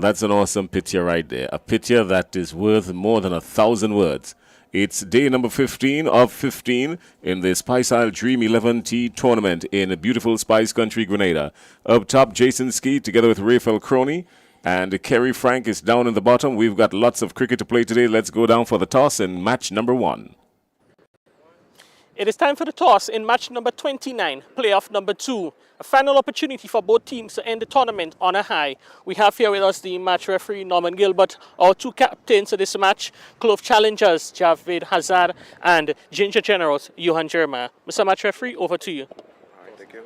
that's an awesome picture right there. A picture that is worth more than 1,000 words. It's day number 15 of 15 in the Spice Isle Dream 11T tournament in beautiful Spice Country, Grenada. Up top, Jason Ski together with Raphael Crony. And Kerry Frank is down in the bottom. We've got lots of cricket to play today. Let's go down for the toss in match number 1. It is time for the toss in match number 29, playoff number 2. A final opportunity for both teams to end the tournament on a high. We have here with us the match referee, Norman Gilbert, our 2 captains of this match, Clove challengers, Javed Hazard, and Ginger Generals, Johan Jeremiah. Mr. Match referee, over to you. All right, thank you.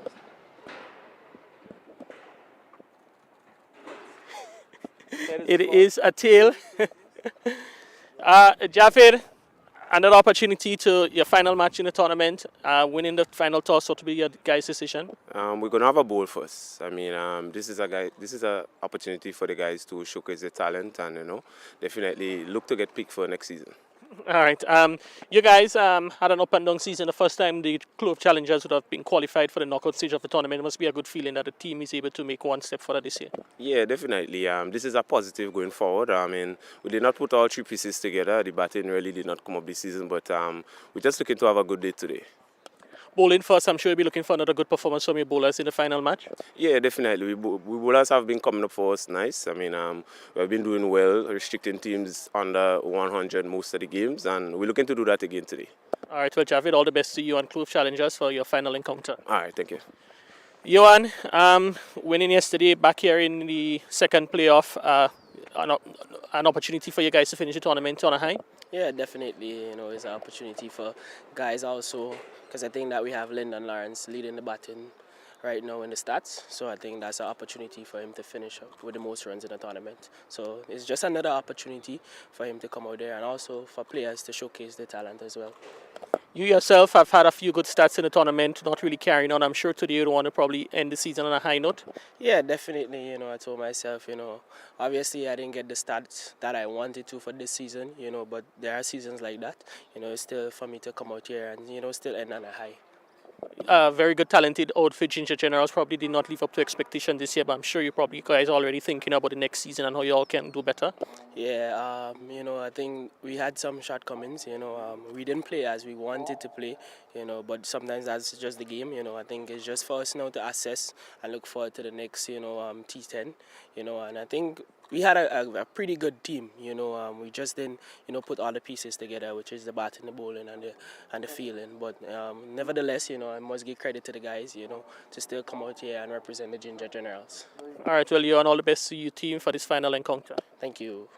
It is a tail. Javed, another opportunity to your final match in the tournament, winning the final toss, what will be your guys' decision? We're gonna have a bowl first. I mean, this is a opportunity for the guys to showcase their talent and definitely look to get picked for next season. All right. You guys had an up and down season. The first time the Clove challengers would have been qualified for the knockout stage of the tournament. It must be a good feeling that the team is able to make one step further this year. Yeah, definitely. This is a positive going forward. I mean, we did not put all 3 pieces together. The batting really did not come up this season, but we're just looking to have a good day today. Bowling first, I'm sure you'll be looking for another good performance from your bowlers in the final match. Yeah, definitely. We bowlers have been coming up for us nice. I mean, we've been doing well, restricting teams under 100 most of the games, and we're looking to do that again today. All right, well, Javed, all the best to you and Clove challengers for your final encounter. All right, thank you. Johan, winning yesterday, back here in the second playoff, an opportunity for you guys to finish the tournament on a high? Yeah, definitely. It's an opportunity for guys also, because I think that we have Lyndon Lawrence leading the batting right now in the stats. So I think that's an opportunity for him to finish up with the most runs in the tournament. So it's just another opportunity for him to come out there and also for players to showcase their talent as well. You yourself have had a few good stats in the tournament, not really carrying on. I'm sure today you'd want to probably end the season on a high note. Yeah, definitely. I told myself, obviously I didn't get the stats that I wanted to for this season, but there are seasons like that. It's still for me to come out here and, still end on a high. Very good, talented outfit. Ginger Generals probably did not live up to expectation this year, but I'm sure you probably guys already thinking about the next season and how you all can do better. Yeah, I think we had some shortcomings. We didn't play as we wanted to play, but sometimes that's just the game. I think it's just for us now to assess and look forward to the next, T10. And I think we had a pretty good team. We just didn't, put all the pieces together, which is the batting, the bowling, and the fielding. But nevertheless, I must give credit to the guys, to still come out here and represent the Ginger Generals. All right, well, you and all the best to your team for this final encounter. Thank you.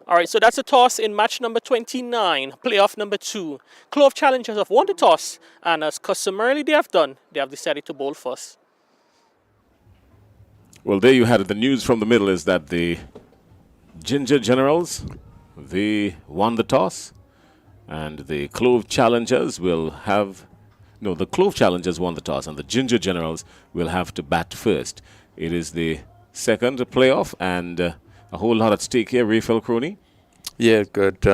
All right, so that's a toss in match number 29, playoff number 2. Clove challengers have won the toss, and as customarily they have done, they have decided to bowl first. Well, there you had it. The news from the middle is that the Ginger Generals, they won the toss, and the Clove challengers will have... No, the Clove challengers won the toss, and the Ginger Generals will have to bat first. It is the second playoff, and a whole lot at stake here. Raphael Crony? Yeah, good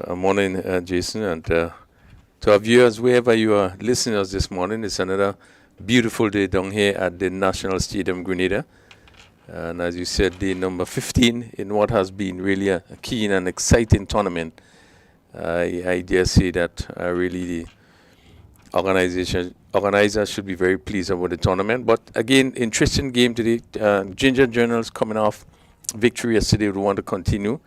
morning, Jason, and to our viewers, wherever you are listening to us this morning, it's another beautiful day down here at the National Stadium, Grenada. And as you said, day number 15 in what has been really a keen and exciting tournament. I dare say that really the organizers should be very pleased about the tournament. But again, interesting game today. Ginger Journals coming off victory yesterday would want to continue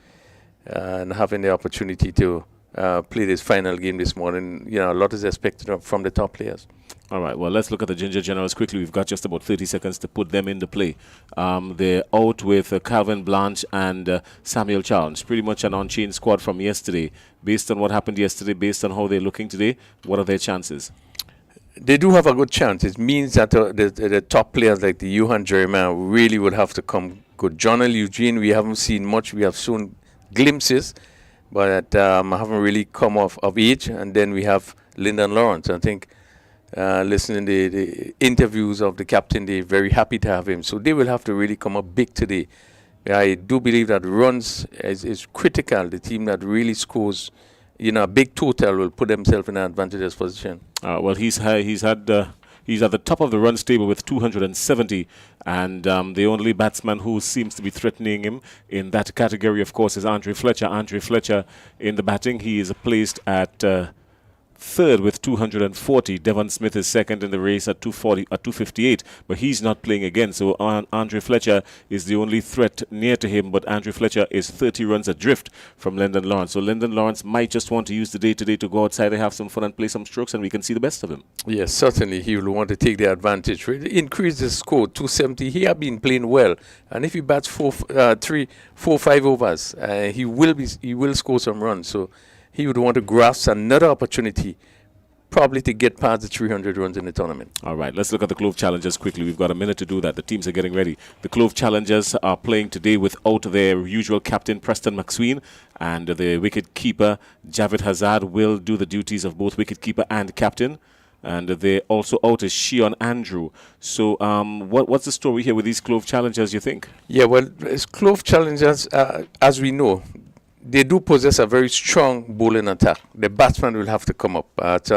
and having the opportunity to play this final game this morning. A lot is expected from the top players. All right, well, let's look at the Ginger Generals quickly. We've got just about 30 seconds to put them into play. They're out with Calvin Blanche and Samuel Charles. Pretty much an on-chain squad from yesterday. Based on what happened yesterday, based on how they're looking today, what are their chances? They do have a good chance. It means that the top players like the Johan Jeremiah really would have to come good. John L. Eugene, we haven't seen much. We have shown glimpses, but haven't really come of age. And then we have Lyndon Lawrence. I think listening to the interviews of the captain, they're very happy to have him. So they will have to really come up big today. I do believe that runs is critical. The team that really scores, a big total will put themselves in an advantageous position. Well, he's had He's at the top of the runs table with 270, and the only batsman who seems to be threatening him in that category, of course, is Andre Fletcher. Andre Fletcher in the batting, he is placed at third with 240. Devon Smith is second in the race at 258, but he's not playing again. So Andre Fletcher is the only threat near to him, but Andre Fletcher is 30 runs adrift from Lyndon Lawrence. So Lyndon Lawrence might just want to use the day today to go outside and have some fun and play some strokes, and we can see the best of him. Yes, certainly he will want to take the advantage. Really increase the score 270. He has been playing well, and if he bats 4-5 overs, he will score some runs. So he would want to grasp another opportunity, probably to get past the 300 runs in the tournament. All right, let's look at the Clove Challengers quickly. We've got a minute to do that. The teams are getting ready. The Clove Challengers are playing today without their usual captain, Preston McSween, and the wicket-keeper, Javed Hazard, will do the duties of both wicket-keeper and captain. And they also out is Shion Andrew. So what's the story here with these Clove Challengers, you think? Yeah, well, as Clove Challengers, as we know, they do possess a very strong bowling attack. The batsman will have to come up. But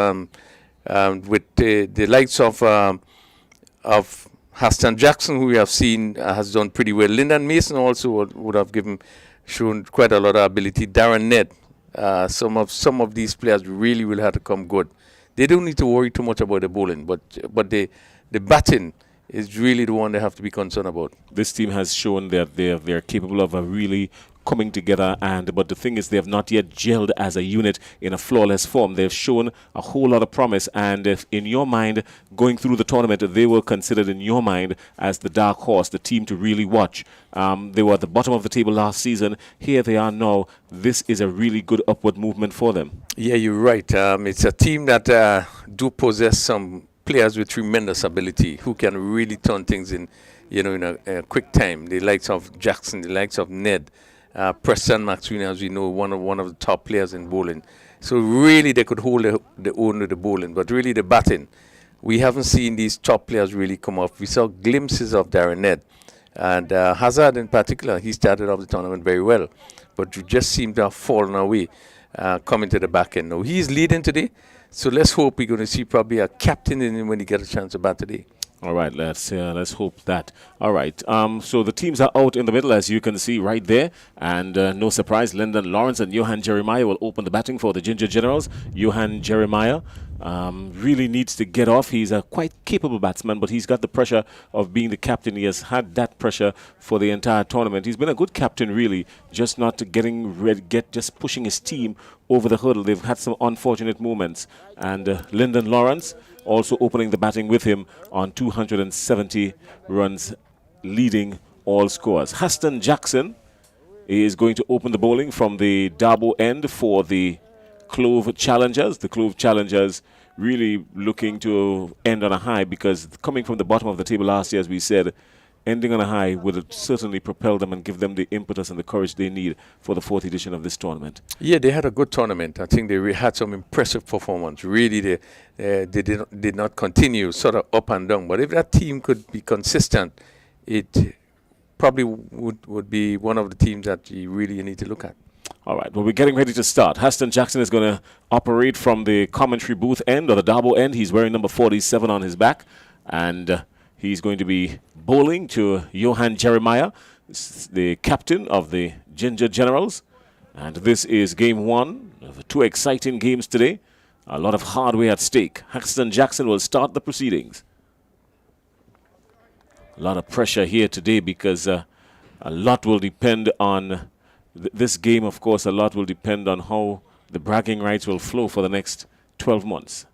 with the likes of Hassan Jackson, who we have seen has done pretty well. Lyndon Mason also would have shown quite a lot of ability. Darren Ned, some of these players really will have to come good. They don't need to worry too much about the bowling, but the batting is really the one they have to be concerned about. This team has shown that they're capable of a really coming together, but the thing is they have not yet gelled as a unit in a flawless form. They've shown a whole lot of promise, and if in your mind going through the tournament they were considered in your mind as the dark horse, the team to really watch. They were at the bottom of the table last season. Here they are now. This is a really good upward movement for them. Yeah, you're right. It's a team that do possess some players with tremendous ability who can really turn things in a quick time. The likes of Jackson, the likes of Ned, Preston McSween, as we know, one of the top players in bowling. So really they could hold the own with the bowling, but really the batting, we haven't seen these top players really come off. We saw glimpses of Darren Ned, and Hazard in particular. He started off the tournament very well, but you just seem to have fallen away coming to the back end. Now he's leading today, so let's hope we're going to see probably a captain in him when he gets a chance to bat today. All right, let's hope that. All right, so the teams are out in the middle, as you can see right there. And no surprise, Lyndon Lawrence and Johan Jeremiah will open the batting for the Ginger Generals. Johan Jeremiah really needs to get off. He's a quite capable batsman, but he's got the pressure of being the captain. He has had that pressure for the entire tournament. He's been a good captain, really, just not getting ready, just pushing his team over the hurdle. They've had some unfortunate moments. And Lyndon Lawrence also opening the batting with him on 270 runs, leading all scores. Haston Jackson is going to open the bowling from the Darbo end for the Clove Challengers. The Clove Challengers really looking to end on a high, because coming from the bottom of the table last year, as we said, ending on a high would certainly propel them and give them the impetus and the courage they need for the 4th edition of this tournament. Yeah, they had a good tournament. I think they had some impressive performance. Really, they did not continue sort of up and down. But if that team could be consistent, it probably would be one of the teams that you really need to look at. All right, well, we're getting ready to start. Haston Jackson is going to operate from the commentary booth end or the Darbo end. He's wearing number 47 on his back, and he's going to be bowling to Johan Jeremiah, the captain of the Ginger Generals. And this is game 1 of 2 exciting games today. A lot of hard way at stake. Haston Jackson will start the proceedings. A lot of pressure here today, because a lot will depend on this game. Of course, a lot will depend on how the bragging rights will flow for the next 12 months.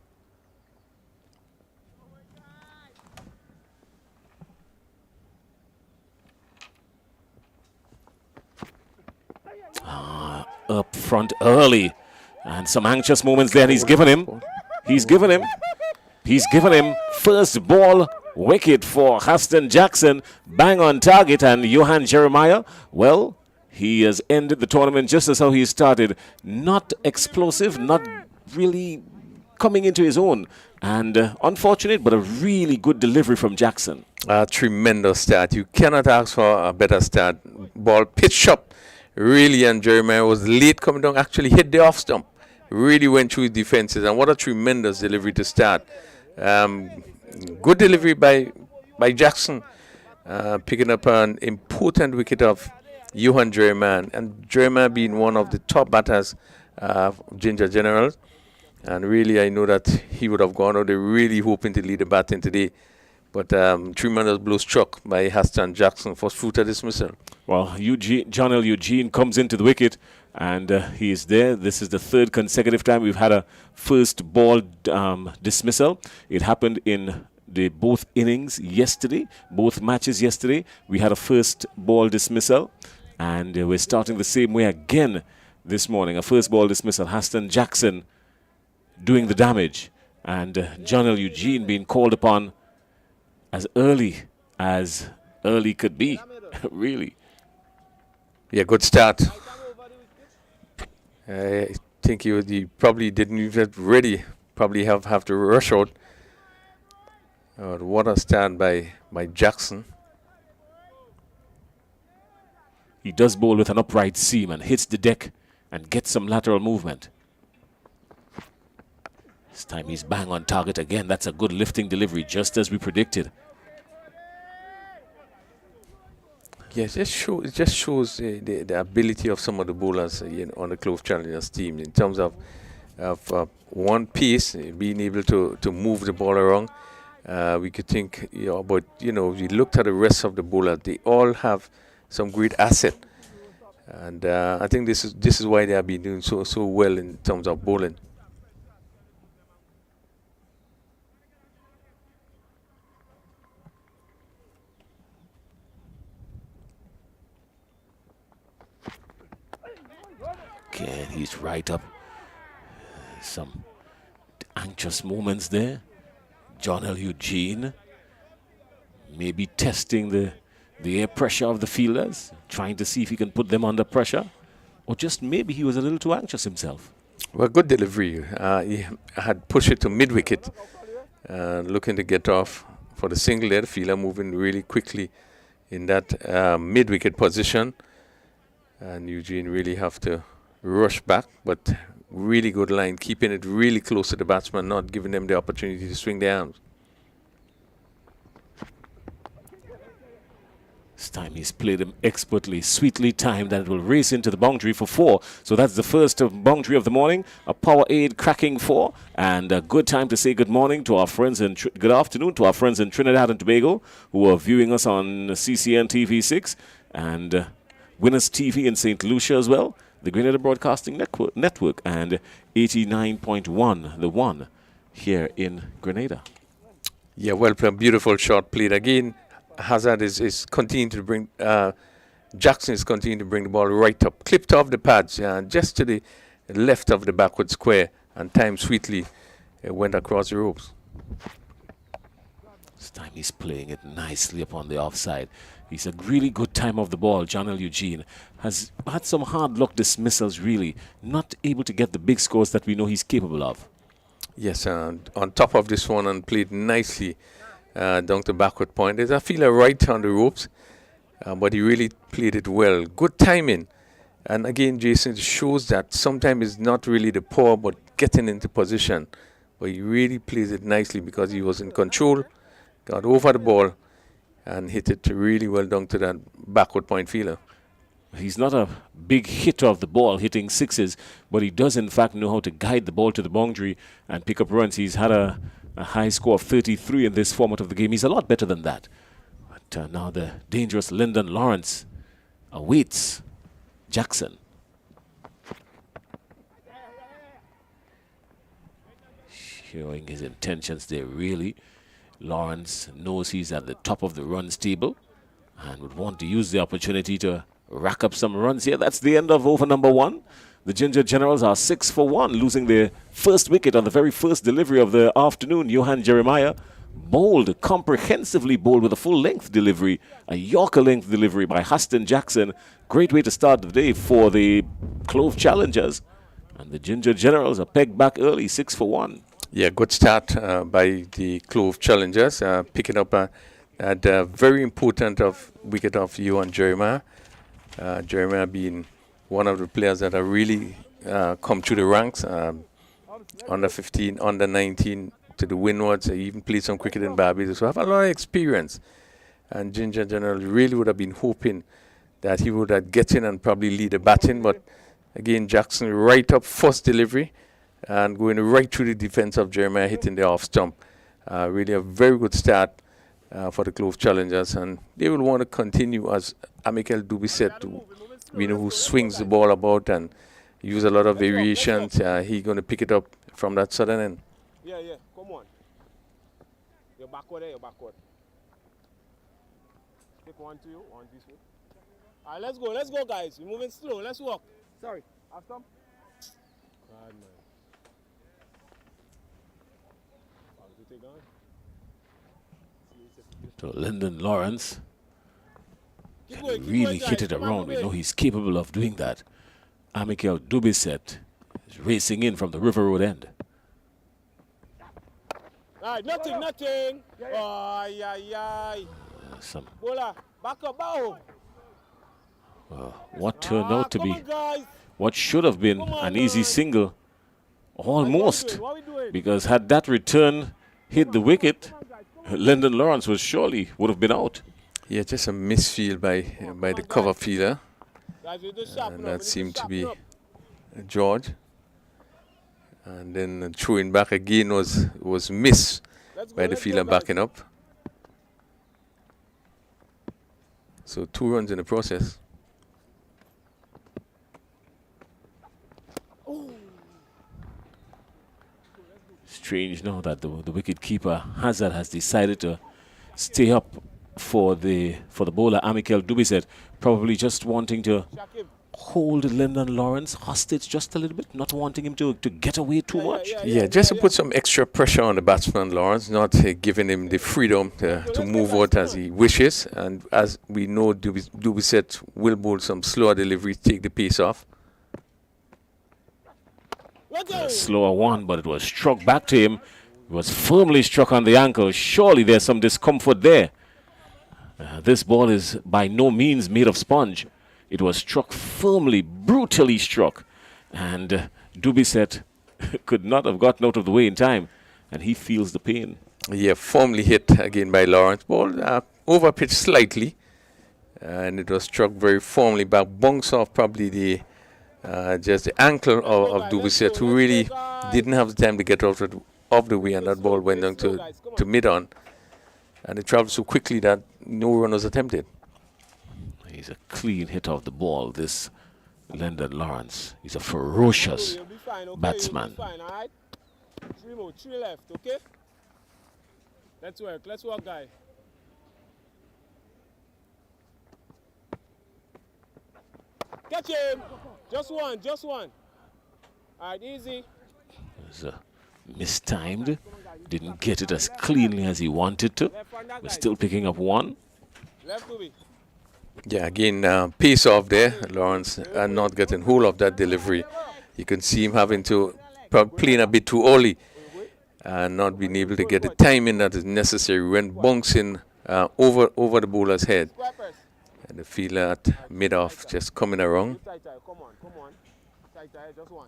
Up front early, and some anxious moments there. He's given him first ball wicket for Haston Jackson, bang on target. And Johan Jeremiah, well, he has ended the tournament just as how he started. Not explosive, not really coming into his own, and unfortunate, but a really good delivery from Jackson. A tremendous start. You cannot ask for a better start. Ball pitched up really, and Jeremiah was late coming down, actually hit the off stump, really went through his defenses, and what a tremendous delivery to start. Good delivery by Jackson, picking up an important wicket of Johan Jeremiah, and Jeremiah being one of the top batters of Ginger Generals. And really, I know that he would have gone out there really hoping to lead the batting today. But tremendous blow struck by Hassan Jackson for fruit of dismissal. Well, John L. Eugene comes into the wicket, and he is there. This is the third consecutive time we've had a first ball dismissal. It happened in both innings yesterday, both matches yesterday. We had a first ball dismissal, and we're starting the same way again this morning. A first ball dismissal. Hassan Jackson doing the damage, and John L. Eugene being called upon as early could be, really. Yeah, good start. I think he probably didn't even ready. Probably have to rush out. What a stand by Jackson. He does bowl with an upright seam and hits the deck and gets some lateral movement. This time he's bang on target again. That's a good lifting delivery, just as we predicted. Yes, it just shows the ability of some of the bowlers on the Clove Challengers team in terms of one piece, being able to move the ball around. We could think, but we looked at the rest of the bowlers. They all have some great asset, and I think this is why they have been doing so well in terms of bowling. Again, he's right up. Some anxious moments there. John L. Eugene maybe testing the air pressure of the fielders, trying to see if he can put them under pressure, or just maybe he was a little too anxious himself. Well, good delivery. He had pushed it to mid-wicket, looking to get off for the single there. The fielder moving really quickly in that mid-wicket position, and Eugene really have to rush back, but really good line, keeping it really close to the batsman, not giving them the opportunity to swing their arms. This time he's played him expertly, sweetly timed, and it will race into the boundary for 4. So that's the first boundary of the morning. A power aid cracking 4, and a good time to say good morning to our friends and good afternoon to our friends in Trinidad and Tobago who are viewing us on CCN TV6 and Winners TV in St. Lucia as well. The Grenada Broadcasting Network and 89.1, the one here in Grenada. Yeah, well played, beautiful shot played again. Hazard is continuing to bring, Jackson is continuing to bring the ball right up, clipped off the pads, just to the left of the backward square, and timed sweetly, it went across the ropes. This time he's playing it nicely upon the offside. He's a really good time of the ball. John L. Eugene has had some hard luck dismissals, really. Not able to get the big scores that we know he's capable of. Yes, on top of this one and played nicely down to backward point. There's a feeler right on the ropes, but he really played it well. Good timing. And again, Jason, it shows that sometimes it's not really the power, but getting into position. But he really plays it nicely because he was in control, got over the ball, and hit it really well down to that backward point fielder. He's not a big hitter of the ball, hitting sixes, but he does in fact know how to guide the ball to the boundary and pick up runs. He's had a high score of 33 in this format of the game. He's a lot better than that. But now the dangerous Lyndon Lawrence awaits Jackson. Showing his intentions there, really. Lawrence knows he's at the top of the runs table and would want to use the opportunity to rack up some runs here. That's the end of over number 1. The Ginger Generals are 6 for 1, losing their first wicket on the very first delivery of the afternoon. Johan Jeremiah bowled, comprehensively bowled with a full-length delivery, a Yorker-length delivery by Hassan Jackson. Great way to start the day for the Clove Challengers. And the Ginger Generals are pegged back early, 6 for 1. Yeah, good start by the Clove Challengers, picking up a very important wicket of Johan Jeremiah. Jeremiah being one of the players that have really come through the ranks, under 15, under 19, to the windwards. He even played some cricket in Barbados. So have a lot of experience. And Ginger General really would have been hoping that he would have get in and probably lead the batting. But again, Jackson right up first delivery and going right through the defense of Jeremiah, hitting the off stump. Really a very good start for the Clove Challengers, and they will want to continue as Amical Dubisset, who swings the ball about and use a lot of variations. He's going to pick it up from that southern end. Yeah, come on. You're backward there, you're backward. Take one to you, one this way. All right, let's go, guys. We're moving slow, let's walk. Sorry, after. God, man. So Lyndon Lawrence Keep really going, hit it guys. Come on, around. We move know it. he's capable of doing that. Amical Dubisset is racing in from the River Road end. All right, nothing. Oh, yeah. Some Bola, back up, bow. what turned out to Come be on, guys. what should have been Come on, an easy man. single, almost, What we doing? because had that return hit the wicket, Lyndon Lawrence would have been out. Yeah, just a misfield by the cover fielder, Guys, we do sharpen and up, that we seemed do to be sharpen up. George. And then throwing back again was missed Let's go, by the let's go, fielder guys. backing up. So 2 runs in the process. Strange now that the wicket keeper Hazard has decided to stay up for the bowler Amical Dubisset, probably just wanting to Shakib. hold Lyndon Lawrence hostage just a little bit, not wanting him to get away too much. Yeah, just to put some extra pressure on the batsman Lawrence, not giving him the freedom to move out as he wishes. And as we know, Dubisset will bowl some slower deliveries, take the pace off. Let's A go. slower one, but it was struck back to him. It was firmly struck on the ankle. Surely there's some discomfort there. This ball is by no means made of sponge. It was struck firmly, brutally struck. And Dubisset could not have gotten out of the way in time. And he feels the pain. Yeah, firmly hit again by Lawrence. Ball overpitched slightly. And it was struck very firmly back. Bunks off probably the just the ankle of Dubisset, who really didn't have the time to get out of the way. And that ball went down to mid-on. And it traveled so quickly that no run was attempted. He's a clean hit of the ball, this Lyndon Lawrence. He's a ferocious You'll be fine, okay? batsman. You'll be fine, all right? Three left, okay? Let's work, guys. Catch him! Just one. All right, easy. It was mistimed. Didn't get it as cleanly as he wanted to. We're still picking up one. Left to be. Yeah, again, pace off there, Lawrence, and not getting hold of that delivery. You can see him having to playing a bit too early and not being able to get the timing that is necessary when bouncing over the bowler's head. Square press. And the fielder at mid-off just coming around. Tighter, come on. Tighter, just one.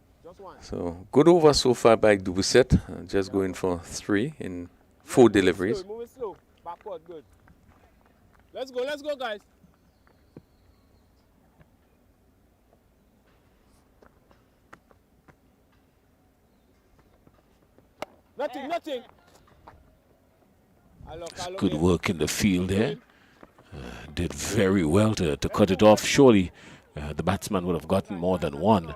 So good over so far by Dubisset, just going for 3 in 4 deliveries. Moving slow. Backward, good. Let's go, guys. Nothing. Good work in the field there. Did very well to cut it off. Surely the batsman would have gotten more than one.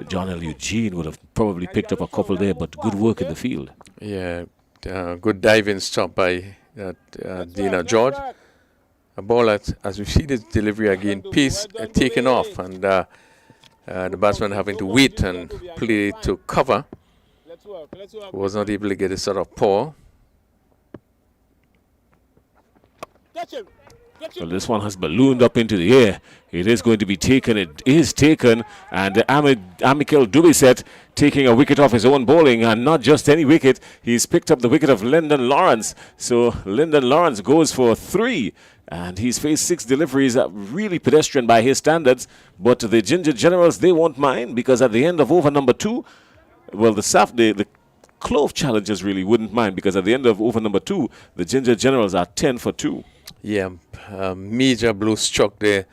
John L. Eugene would have probably picked up a couple there, but good work in the field. Yeah, good diving stop by Dana George. A ball as we see this delivery again, pace taken off, and the batsman having to wait and play to cover. Let's work. Was not able to get a sort of paw. Catch him. Well, this one has ballooned up into the air. It is going to be taken. It is taken. And Amical Dubisset taking a wicket off his own bowling. And not just any wicket. He's picked up the wicket of Lyndon Lawrence. So Lyndon Lawrence goes for 3. And he's faced 6 deliveries. Really pedestrian by his standards. But the Ginger Generals, they won't mind. Because at the end of over number 2, well, the Clove challengers really wouldn't mind, because at the end of over number 2, the Ginger Generals are 10 for 2. Yeah, major blow struck there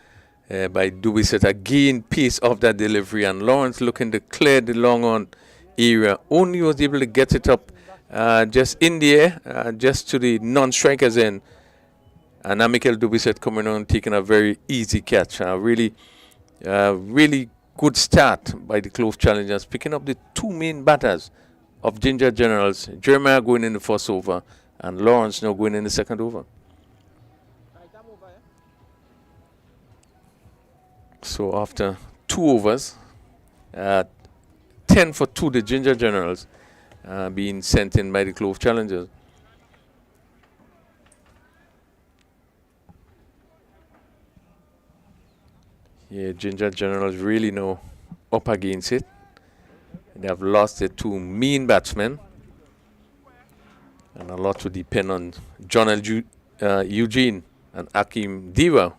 by Dubiset. Again, pace of that delivery, and Lawrence looking to clear the long on area. Only was able to get it up just in the air, just to the non-strikers end. And Michael Dubiset coming on, taking a very easy catch. Really good start by the Clove challengers, picking up the 2 main batters of Ginger Generals. Jeremiah going in the first over, and Lawrence now going in the second over. So after 2 overs, 10 for 2, the Ginger Generals being sent in by the Clove challengers. Yeah, Ginger Generals really now up against it. They have lost their 2 main batsmen, and a lot to depend on Jonel Eugene and Akim Diwa.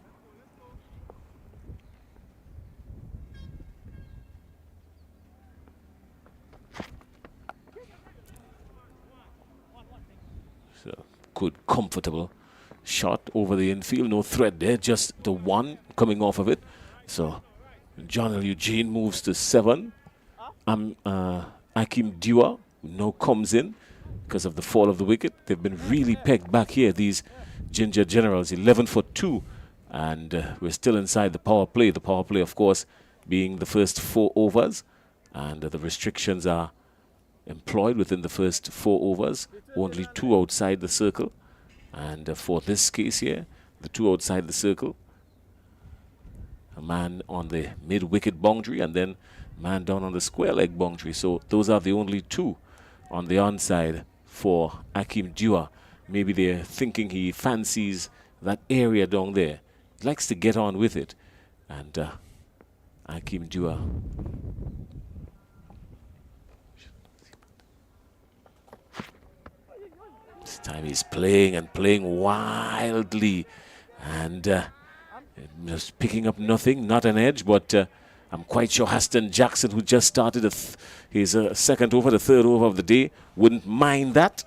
So, good, comfortable shot over the infield. No threat there, just the one coming off of it. So, Jonel Eugene moves to 7. Akim Diwa now comes in because of the fall of the wicket. They've been really pegged back here, these Ginger Generals, 11 for 2. And we're still inside the power play. The power play, of course, being the first 4 overs. And the restrictions are employed within the first 4 overs. Only 2 outside the circle. And for this case here, the 2 outside the circle, a man on the mid-wicket boundary, and then a man down on the square leg boundary. So those are the only 2 on the onside for Akim Diwa. Maybe they're thinking he fancies that area down there. He likes to get on with it. And Akim Diwa. This time he's playing and playing wildly. And just picking up nothing, not an edge, but I'm quite sure Haston Jackson, who just started his second over, the third over of the day, wouldn't mind that.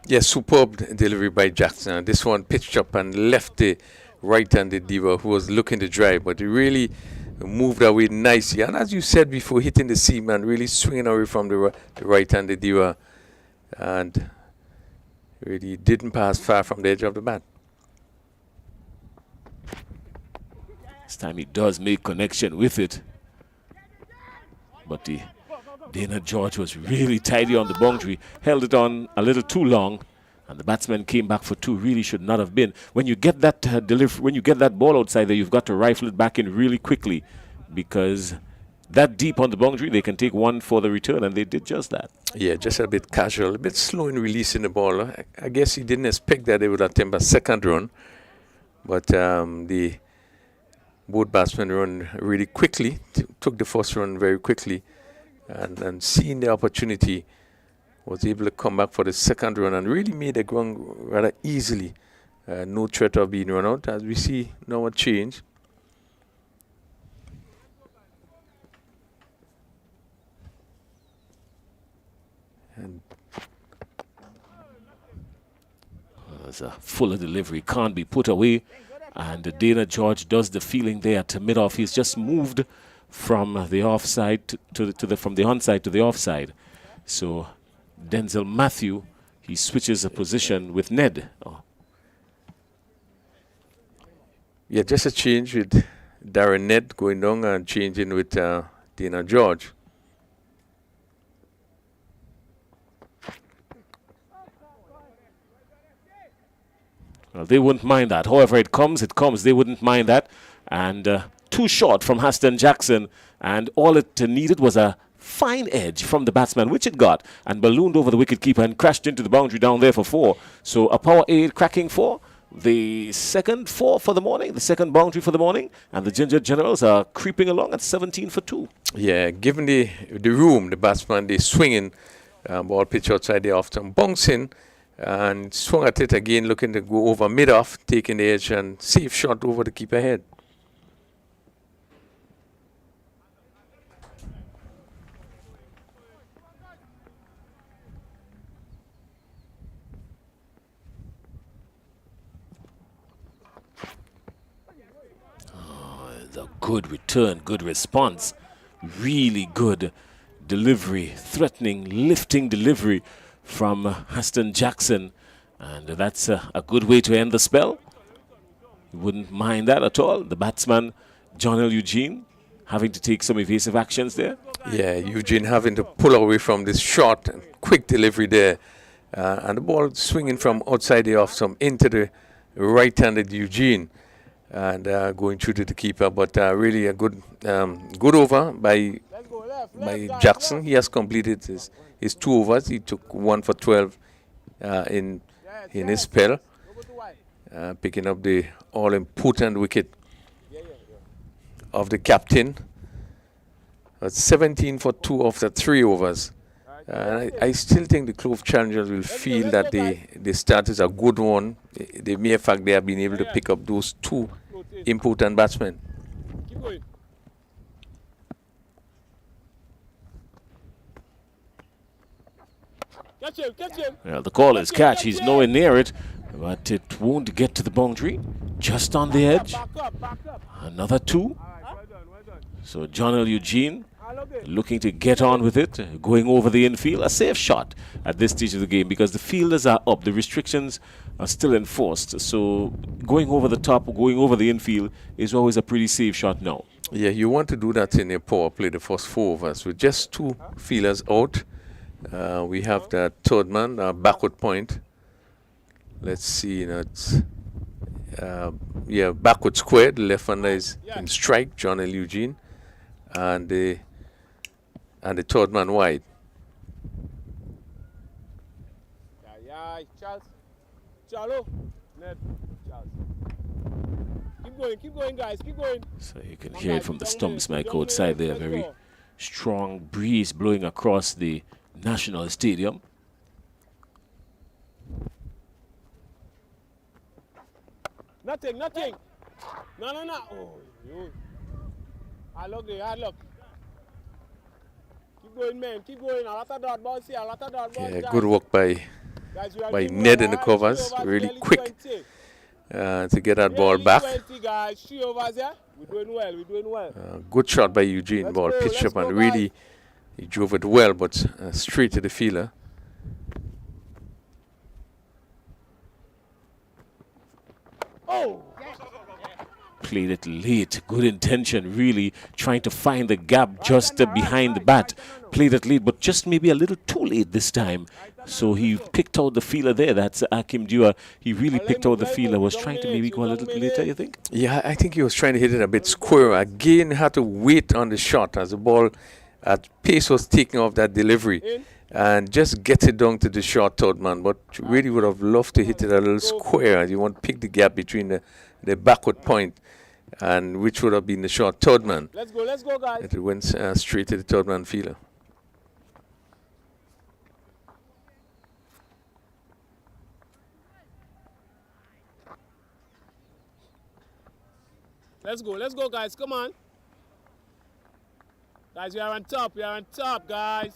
Yes, superb delivery by Jackson. This one pitched up and left the right-handed Diva, who was looking to drive, but he really moved away nicely. And as you said before, hitting the seam and really swinging away from the right-handed Diva, and really didn't pass far from the edge of the bat. This time he does make connection with it. But Dana George was really tidy on the boundary, held it on a little too long, and the batsman came back for 2. Really should not have been. When you get that when you get that ball outside there, you've got to rifle it back in really quickly, because that deep on the boundary, they can take 1 for the return, and they did just that. Yeah, just a bit casual, a bit slow in releasing the ball. I guess he didn't expect that they would attempt a second run, but the both batsmen run really quickly, took the first run very quickly, and seeing the opportunity, was able to come back for the second run and really made the ground rather easily. No threat of being run out, as we see now a change. And there's a fuller delivery, can't be put away. And Dana George does the feeling there to mid-off. He's just moved from the offside from the onside to the offside. So Denzel Matthew, he switches a position with Ned. Oh. Yeah, just a change with Darren Ned going down and changing with Dana George. Well, they wouldn't mind that. However it comes, it comes. They wouldn't mind that. And 2 short from Haston Jackson. And all it needed was a fine edge from the batsman, which it got, and ballooned over the wicketkeeper and crashed into the boundary down there for 4. So a power 8 cracking 4. The second 4 for the morning, the second boundary for the morning. And the Ginger Generals are creeping along at 17 for 2. Yeah, given the room, the batsman, they swinging, ball pitch outside, they often bouncing, and swung at it again, looking to go over mid-off, taking the edge, and safe shot over the keeper head. good return, good response. Really good delivery, threatening, lifting delivery from Aston Jackson. And that's a good way to end the spell. You wouldn't mind that at all. The batsman, John L. Eugene, having to take some evasive actions there. Yeah, Eugene having to pull away from this short and quick delivery there. And the ball swinging from outside the off some into the right-handed Eugene and going through to the keeper. But really a good good over by Jackson. He has completed his 2 overs. He took 1 for 12 in his spell, picking up the all-important wicket of the captain. That's 17 for 2 after 3 overs. I still think the Clove Challengers will feel that the start is a good one. The mere fact they have been able to pick up those 2 important batsmen. Keep going. Catch him, catch him. Well, the call is catch. He's nowhere near it, but it won't get to the boundary. Just on the edge. Back up, back up. Another 2. Well done, well done. So John L. Eugene Okay. looking to get on with it, going over the infield. A safe shot at this stage of the game because the fielders are up. The restrictions are still enforced. So going over the top, going over the infield is always a pretty safe shot now. Yeah, you want to do that in a power play, the first 4 overs. With just 2 fielders out, we have the third man, backward point. Let's see, it's backward square. The left hander is in strike, John L. Eugene, and the third man wide. Yeah, Charles. Charlo. Ned. Charles. Keep going, guys, keep going. So you can hear it from the stumps, Mike, outside there. Very strong breeze blowing across the National Stadium. Nothing. No. Oh, you. Hard luck there, hard luck. Keep going, man. Keep going. A lot of dot balls here. A lot of dot balls. Yeah, good work by Ned in the covers. Really quick to get that ball back. 20, guys. 3 overs here. We're doing well. Good shot by Eugene. Ball pitched up and really he drove it well, but straight to the fielder. Oh! Played it late. Good intention, really trying to find the gap just behind the bat. Played it late, but just maybe a little too late this time. So he picked out the fielder there. That's Akim Dua. He really picked out the fielder. Was trying to maybe go a little bit later, you think? Yeah, I think he was trying to hit it a bit square. Again, had to wait on the shot as the ball at pace was taking off that delivery. And just get it down to the short third man. But really would have loved to hit it a little square. You want to pick the gap between the backward point and which would have been the short third man. Let's go, guys. It went straight to the third man fielder. Let's go, guys. Come on. Guys, we are on top, guys.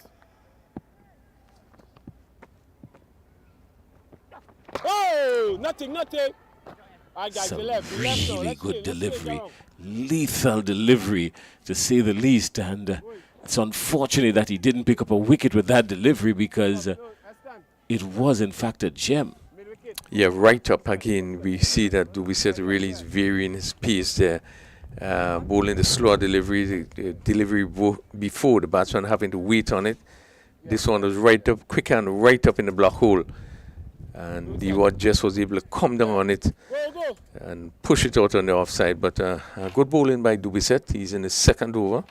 Oh, nothing. All right, guys, Some the left now. really Let's good see, delivery. Lethal delivery, to say the least. And it's unfortunate that he didn't pick up a wicket with that delivery because it was, in fact, a gem. Yeah, right up again. We see that Dubisset really is varying his pace there. Bowling the slower delivery, the delivery before the batsman having to wait on it. This one was right up, quick and right up in the black hole. And Diwar just was able to come down on it and push it out on the offside. But good bowling by Dubisset. He's in his second over.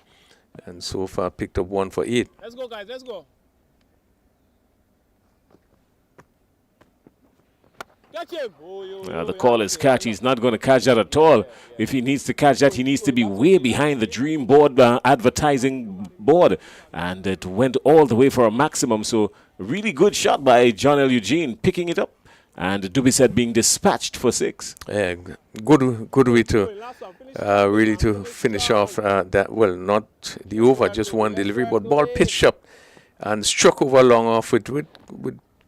And so far picked up 1 for 8. Let's go, guys. Let's go. Catch him. The call is catch. He's not going to catch that at all. If he needs to catch that, he needs to be way behind the Dream Board advertising board. And it went all the way for a maximum. So really good shot by John L. Eugene, picking it up. And Dubisset being dispatched for 6. Yeah, good way to really to finish off that. Well, not the over, just one delivery, but ball pitched up and struck over long off with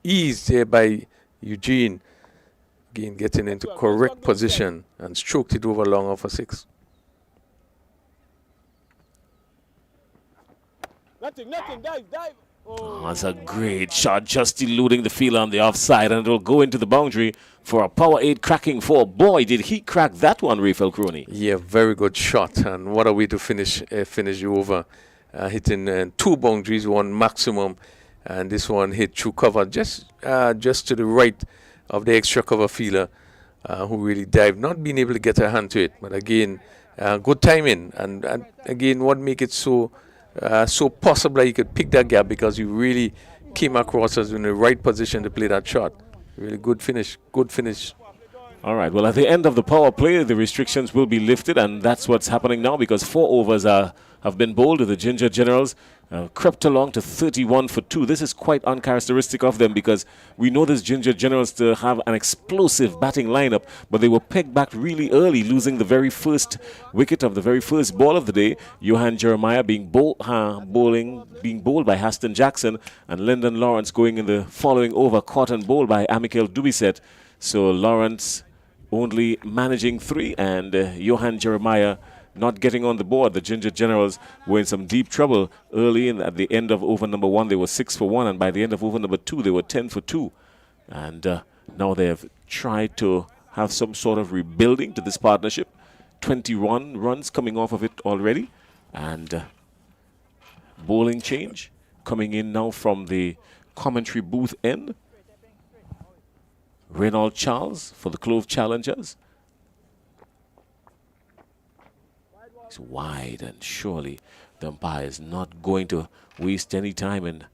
ease there by Eugene. Again, getting into correct position and stroked it over long off for 6. Nothing, dive. Oh, that's a great shot, just eluding the fielder on the offside, and it'll go into the boundary for a power 8 cracking 4. Boy, did he crack that one, Rafael Crony. Yeah, very good shot, and what a way to finish you over, hitting 2 boundaries, 1 maximum, and this one hit through cover just to the right of the extra cover fielder, who really dived, not being able to get a hand to it, but again, good timing, and again, what make it so possible that you could pick that gap, because you really came across us in the right position to play that shot. Really good finish. All right, well, at the end of the power play, the restrictions will be lifted, and that's what's happening now, because 4 overs have been bowled. The Ginger Generals crept along to 31 for 2. This is quite uncharacteristic of them, because we know this Ginger Generals to have an explosive batting lineup, but they were pegged back really early, losing the very first wicket of the very first ball of the day. Johan Jeremiah being bowled by Haston Jackson, and Lyndon Lawrence going in the following over, caught and bowled by Amikel Dubisset. So Lawrence only managing 3, and Johan Jeremiah not getting on the board. The Ginger Generals were in some deep trouble early at the end of over number 1. They were 6 for 1, and by the end of over number 2, they were 10 for 2. And now they have tried to have some sort of rebuilding to this partnership. 21 runs coming off of it already, and bowling change coming in now from the commentary booth end. Reynald Charles for the Clove Challengers. It's wide, and surely the umpire is not going to waste any time in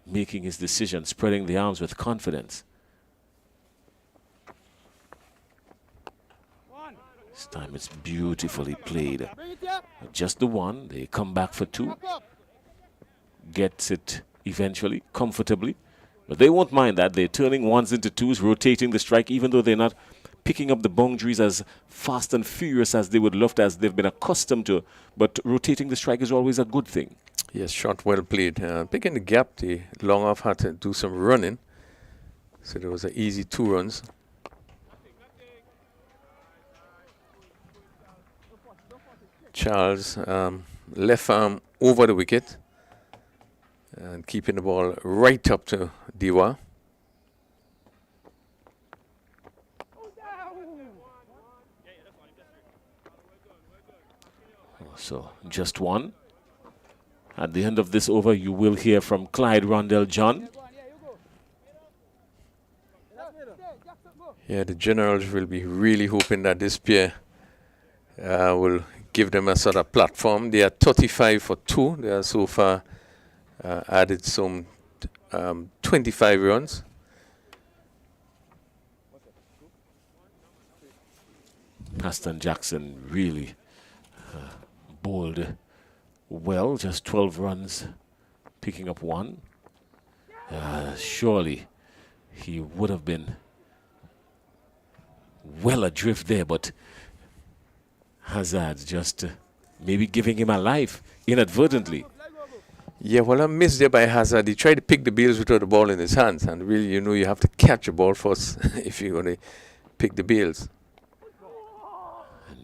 making his decision, spreading the arms with confidence. This time it's beautifully played. Just the 1. They come back for 2. Gets it eventually, comfortably. But they won't mind that. They're turning 1s into 2s, rotating the strike, even though they're not picking up the boundaries as fast and furious as they would love to, as they've been accustomed to. But rotating the strike is always a good thing. Yes, shot well played. Picking the gap, the long off had to do some running. So there was an easy 2 runs. Charles, left arm over the wicket, and keeping the ball right up to Diwa. So just 1. At the end of this over, you will hear from Clyde Rondell John. Yeah, the Generals will be really hoping that this pair will give them a sort of platform. They are 35 for 2. They are so far added some 25 runs. Haston Jackson really bowled well, just 12 runs, picking up 1. Surely he would have been well adrift there, but Hazard just maybe giving him a life inadvertently. Yeah, well, I missed there by Hazard. He tried to pick the bails without the ball in his hands, and really, you know, you have to catch a ball first if you're going to pick the bails.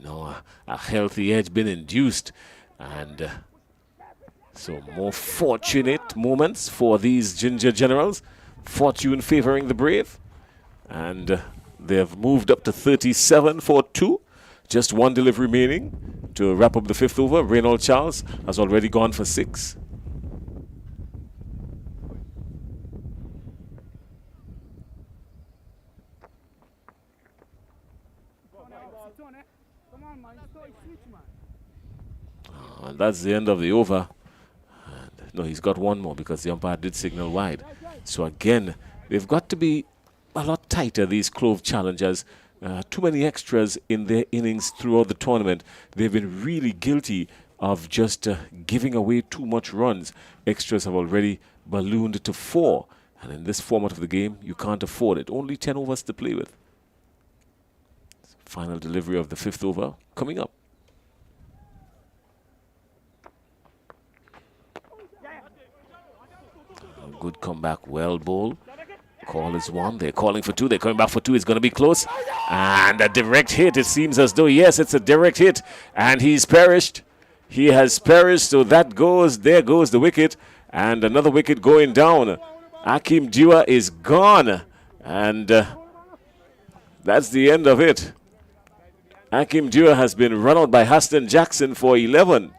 No, a healthy edge been induced, and so more fortunate moments for these Ginger Generals. Fortune favoring the brave, and they've moved up to 37 for 2. Just 1 delivery remaining to wrap up the 5th over. Reynald Charles has already gone for 6. And that's the end of the over. And no, he's got 1 more because the umpire did signal wide. So again, they've got to be a lot tighter, these Clove Challengers. Too many extras in their innings throughout the tournament. They've been really guilty of just giving away too much runs. Extras have already ballooned to 4. And in this format of the game, you can't afford it. Only 10 overs to play with. Final delivery of the 5th over coming up. Good comeback, well bowled. Call is 1. They're calling for 2. They're coming back for 2. It's going to be close. And a direct hit. It seems as though, yes, it's a direct hit. And he's perished. He has perished, so there goes the wicket. And another wicket going down. Akim Dua is gone. And that's the end of it. Akim Dua has been run out by Haston Jackson for 11.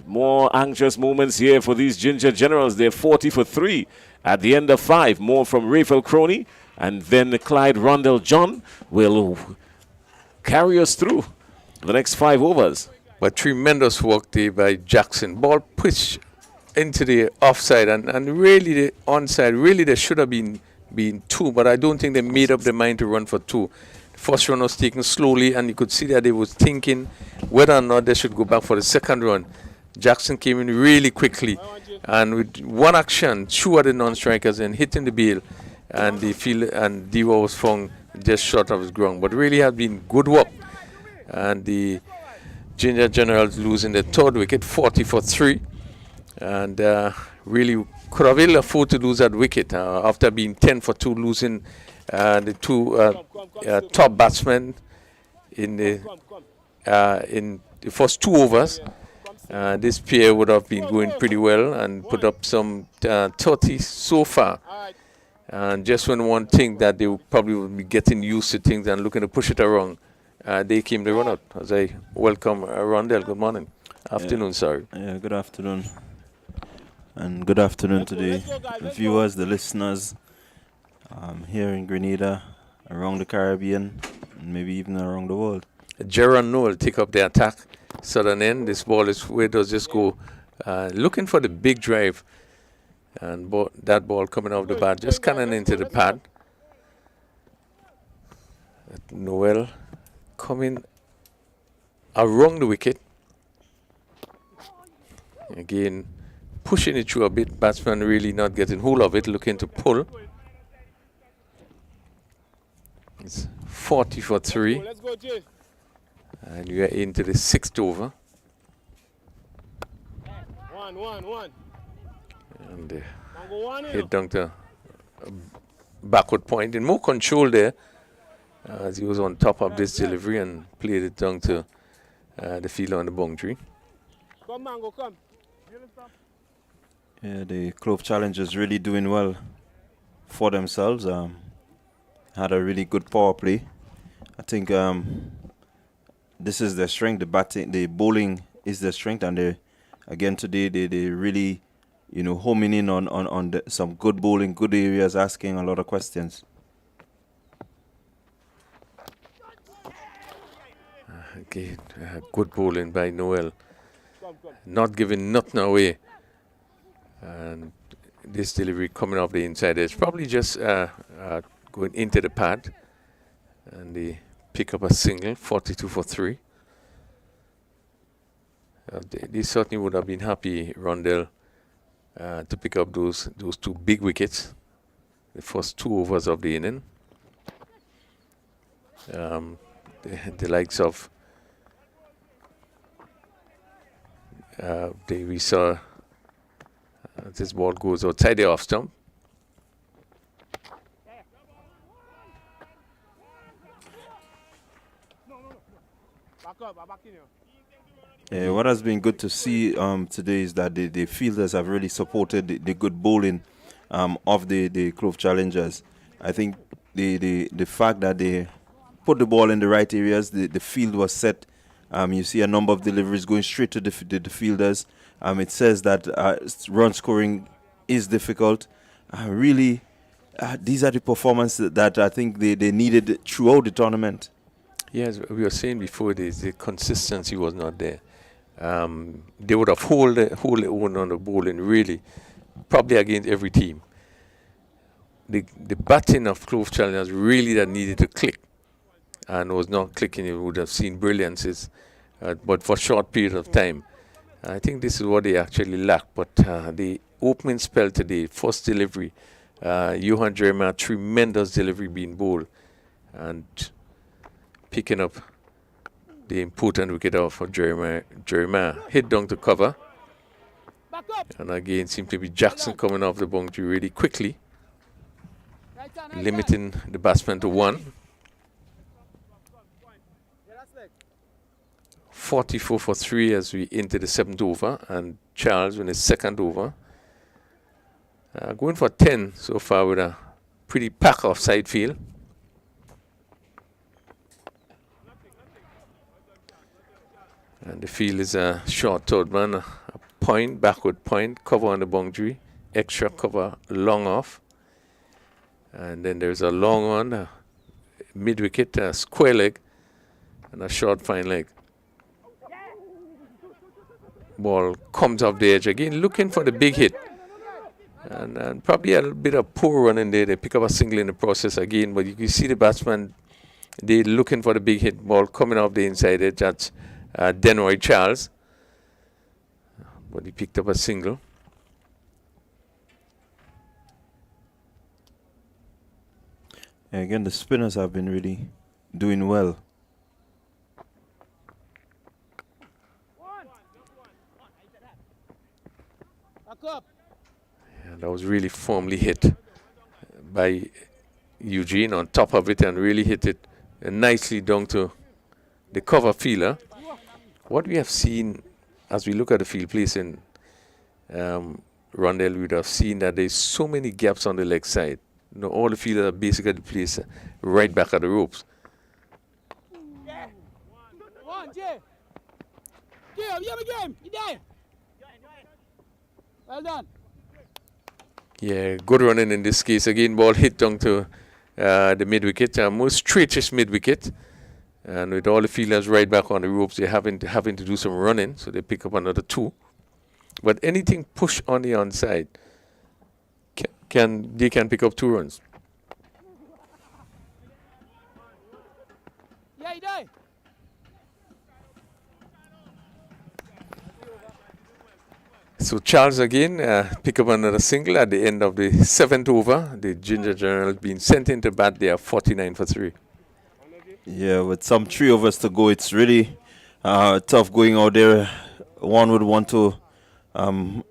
More anxious moments here for these Ginger Generals. They're 40 for 3 at the end of 5. More from Rafael Crony. And then Clyde Rondell John will carry us through the next 5 overs. But tremendous work there by Jackson. Ball pushed into the offside and really the onside. Really there should have been 2, but I don't think they made up their mind to run for 2. The first run was taken slowly, and you could see that they was thinking whether or not they should go back for the second run. Jackson came in really quickly, and with one action, 2 other non-strikers and hitting the bail, and the field and Diwa was found just short of his ground. But really has been good work, and the Ginger Generals losing the 3rd wicket, 40 for 3, and really could have ill afford to lose that wicket after being 10 for 2, losing the 2 top batsmen in the first 2 overs. This pair would have been going pretty well and put up some 30 so far. And just when one think that they probably would be getting used to things and looking to push it around, they came to run out. As I welcome Rondell. Good morning. Afternoon, sorry. Yeah, good afternoon. And good afternoon to the viewers, the listeners here in Grenada, around the Caribbean, and maybe even around the world. Jaron Noel take up the attack. Southern end. This ball is where does this go? Looking for the big drive. And that ball coming off the bat, just cannon into the pad. Noel coming around the wicket. Again, pushing it through a bit. Batsman really not getting hold of it, looking to pull. It's 40 for 3. And we are into the 6th over. 1. And hit down to backward point. And more control there as he was on top of this delivery and played it down to the fielder on the boundary. Come, Mango, come. Yeah, the Clove Challengers really doing well for themselves. Had a really good power play. I think this is their strength. The batting, the bowling is their strength, and they today they really, homing in on some good bowling, good areas, asking a lot of questions. Again, good bowling by Noel, not giving nothing away, and this delivery coming off the inside is probably just going into the pad, and they pick up a single, 42 for 3. They certainly would have been happy, Rondell, to pick up those 2 big wickets, the first 2 overs of the inning. The likes of we saw this ball goes outside the off stump. What has been good to see today is that the fielders have really supported the good bowling of the Clove Challengers. I think the fact that they put the ball in the right areas, the field was set. You see a number of deliveries going straight to the fielders. It says that run scoring is difficult. Really, these are the performances that I think they needed throughout the tournament. Yes, we were saying before this, the consistency was not there. They would have hold the own on the bowling, really, probably against every team. The batting of Clove Challengers really that needed to click, and was not clicking. You would have seen brilliances, but for a short period of time. I think this is what they actually lack. But the opening spell today, first delivery, Johan Jeremiah, tremendous delivery being bowled, and picking up the important wicket off for Jeremiah. Hit down to cover. And again, seemed to be Jackson coming off the boundary really quickly, limiting the batsman to 1. 44 for 3 as we enter the 7th over, and Charles in his 2nd over. Going for 10 so far with a pretty pack of side field. And the field is a short third man, a point, backward point, cover on the boundary, extra cover long off. And then there's a long one, a mid wicket, a square leg, and a short fine leg. Ball comes off the edge again, looking for the big hit. And probably a little bit of poor run in there. They pick up a single in the process again, but you can see the batsman, they're looking for the big hit. Ball coming off the inside edge. That's Denroy Charles. But he picked up a single. And again, the spinners have been really doing well. Yeah, that was really firmly hit by Eugene on top of it, and really hit it nicely down to the cover fielder. What we have seen as we look at the field placing, Rondell, we would have seen that there's so many gaps on the leg side. You know, all the fielders are basically placed right back at the ropes. Well done. Yeah, good running in this case. Again, ball hit down to the mid wicket, most straightish mid wicket. And with all the fielders right back on the ropes, they're having to do some running, so they pick up another 2. But anything push on the onside, they can pick up 2 runs. So Charles again pick up another single at the end of the 7th over. The Ginger General being sent into bat. They are 49 for 3. Yeah, with some 3 overs to go, it's really tough going out there. One would want to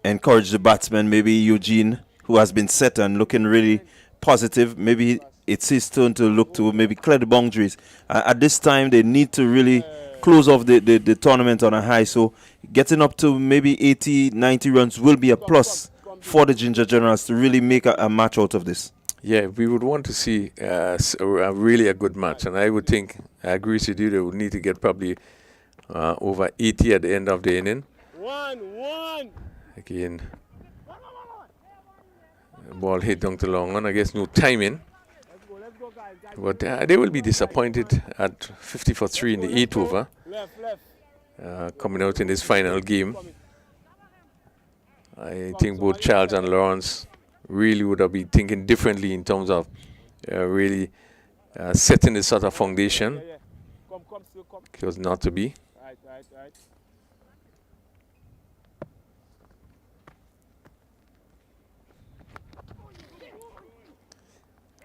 encourage the batsman, maybe Eugene, who has been set and looking really positive. Maybe it's his turn to look to maybe clear the boundaries. At this time, they need to really close off the tournament on a high. So getting up to maybe 80, 90 runs will be a plus for the Ginger Generals to really make a match out of this. Yeah, we would want to see really a good match. And I would think, I agree with you, they would need to get probably over 80 at the end of the inning. 1-1. Again, ball hit down to long one. I guess no timing. But they will be disappointed at 50 for 3 in the 8th over. Coming out in this final game. I think both Charles and Lawrence really would have been thinking differently in terms of really setting this sort of foundation. It was not to be. Right.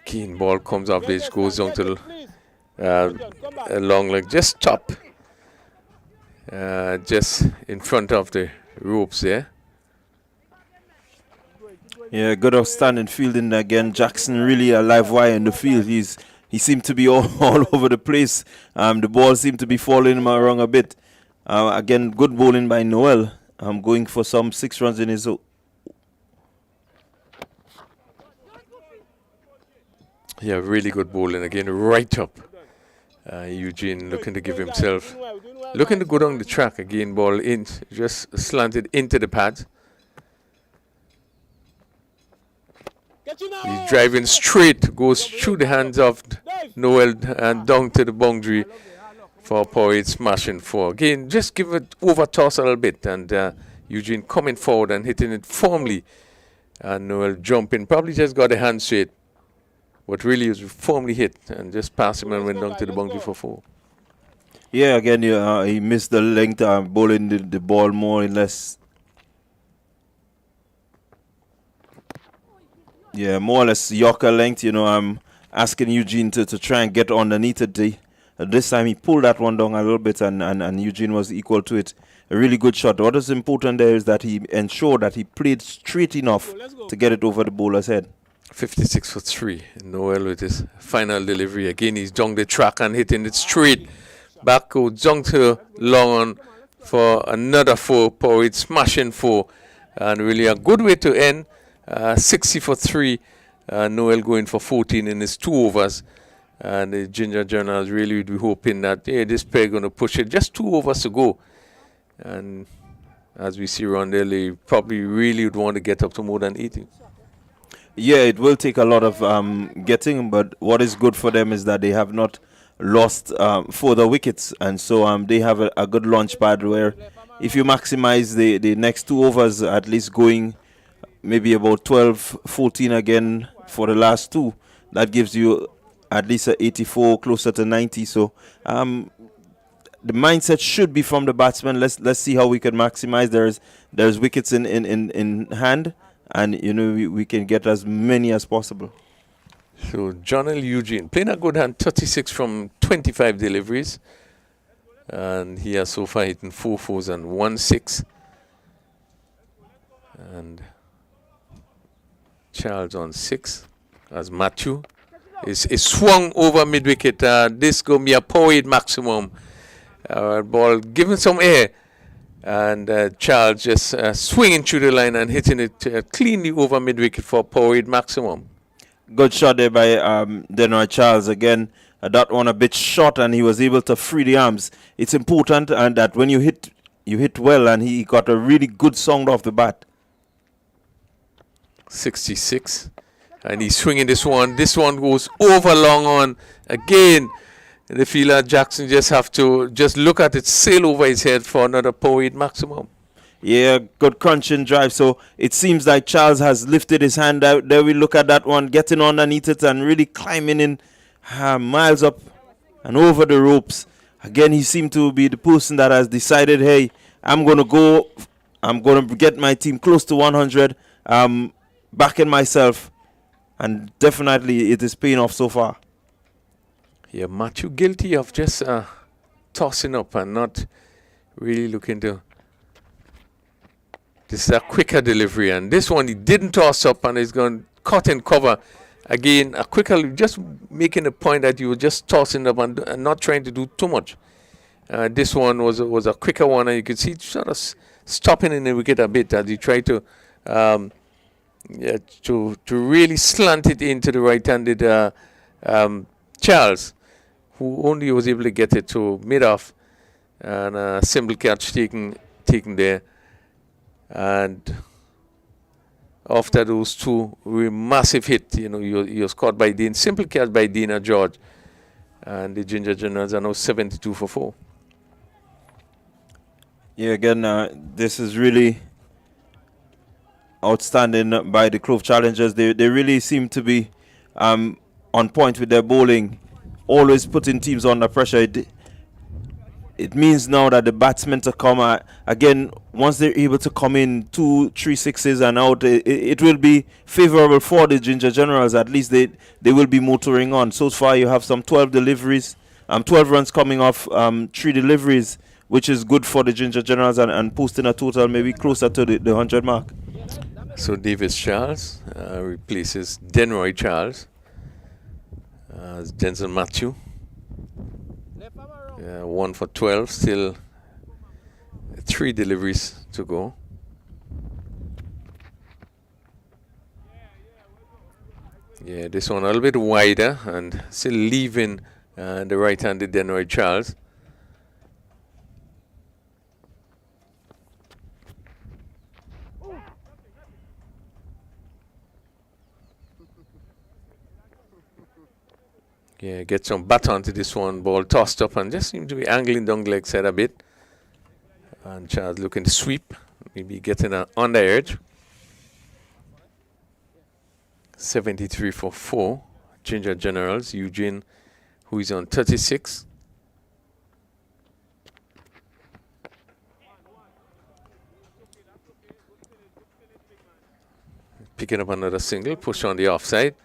Keen ball comes off the edge, goes down to a long leg, just top, just in front of the ropes there. Yeah, good outstanding fielding again. Jackson really a live wire in the field. He seemed to be all over the place. The ball seemed to be falling him around a bit. Again, good bowling by Noel. Going for some 6 runs in his own. Yeah, really good bowling again, right up. Eugene looking to give himself, looking to go down the track again. Ball in, just slanted into the pad. He's driving straight, goes through the hands of Noel and down to the boundary for a power smashing 4. Again, just give it over toss a little bit, and Eugene coming forward and hitting it firmly. And Noel jumping, probably just got a hand straight, but really was firmly hit and just passed him and went down to the boundary for 4. Yeah, again, he missed the length, bowling the ball more or less. Yeah, more or less Yorker length. I'm asking Eugene to try and get underneath it. This time he pulled that one down a little bit, and Eugene was equal to it. A really good shot. What is important there is that he ensured that he played straight enough to get it over the bowler's head. 56 for 3. Noel with his final delivery. Again, he's down the track and hitting it straight. Back goes Zongte long on for another 4, Porridge smashing 4. And really a good way to end. 60 for 3. Noel going for 14 in his 2 overs. And the Ginger Journals really would be hoping that this pair going to push it. Just 2 overs to go. And as we see Rondell, they probably really would want to get up to more than 80. Yeah, it will take a lot of getting, but what is good for them is that they have not lost further wickets, and so they have a good launch pad where if you maximize the next 2 overs, at least going maybe about 12, 14 again for the last 2, that gives you at least a 84, closer to 90. So the mindset should be from the batsman. Let's see how we can maximize. There's wickets in hand, and we can get as many as possible. So John L. Eugene playing a good hand, 36 from 25 deliveries, and he has so far hitting 4 fours and 1 6. And Charles on 6 as Matthew is swung over mid wicket. This going to be a power maximum. Ball given some air, and Charles just swinging through the line and hitting it cleanly over mid wicket for power maximum. Good shot there by Denoy Charles again. That one a bit short, and he was able to free the arms. It's important, and that when you hit well, and he got a really good sound off the bat. 66, and he's swinging this one. This one goes over long on again. The fielder Jackson just have to just look at it, sail over his head for another power maximum. Yeah, good crunching drive. So it seems like Charles has lifted his hand out. There we look at that one, getting underneath it and really climbing in miles up and over the ropes. Again, he seemed to be the person that has decided, hey, I'm going to get my team close to 100, backing myself. And definitely it is paying off so far. Yeah, Matthew guilty of just tossing up and not really looking to. This is a quicker delivery, and this one he didn't toss up and he's going caught in cover. Again, a quicker, just making a point that you were just tossing up and not trying to do too much. This one was a quicker one, and you could see sort of stopping in the wicket a bit as he tried to really slant it into the right-handed Charles, who only was able to get it to mid-off, and a simple catch taken there. And after those 2 massive hit, he was caught by Dean, simple catch by Dina George, and the Ginger Generals are now 72 for 4. Yeah, again, this is really outstanding by the Clove Challengers. They really seem to be on point with their bowling, always putting teams under pressure. It means now that the batsmen to come again, once they're able to come in 2, 3 sixes and out, it will be favorable for the Ginger Generals. At least they will be motoring on. So far you have some 12 deliveries, 12 runs coming off 3 deliveries, which is good for the Ginger Generals, and posting a total maybe closer to the 100 mark. So Davis Charles replaces Denroy Charles as Denzel Matthew. 1 for 12, still 3 deliveries to go. Yeah, this one a little bit wider and still leaving the right-handed Denroy Charles. Yeah, get some bat onto this one, ball tossed up and just seemed to be angling down the leg side a bit. And Charles looking to sweep, maybe getting on the edge. 73 for 4. Ginger Generals, Eugene, who is on 36. Picking up another single, push on the offside.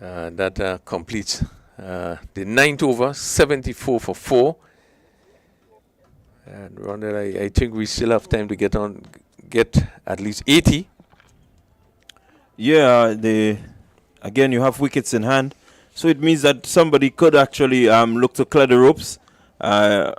That completes the 9th over, 74 for 4. And Rondell, I think we still have time to get at least 80. Yeah, again you have wickets in hand, So it means that somebody could actually look to clear the ropes. A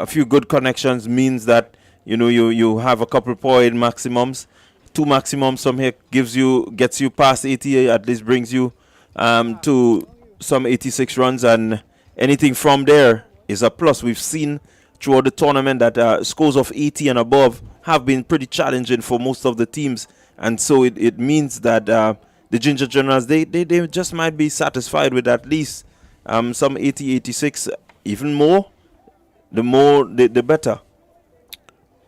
few good connections means that you have a couple point maximums. 2 maximums from here gets you past 80, at least brings you to some 86 runs, and anything from there is a plus. We've seen throughout the tournament that scores of 80 and above have been pretty challenging for most of the teams, and so it means that the Ginger Generals, they just might be satisfied with at least some 80, 86, even more. The better.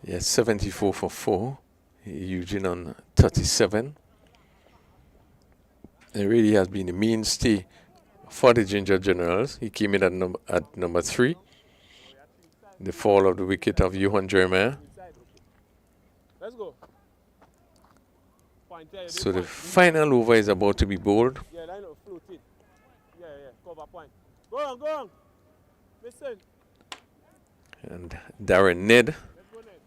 Yes, 74 for 4. Eugene on 37. It really has been a mainstay for the Ginger Generals. He came in at number 3. The fall of the wicket of Johan Jeremiah. Let's go. So the final over is about to be bowled. Yeah, line up, float it. Yeah, cover point. Go on. Listen. And Darren Ned Let's go, Ned.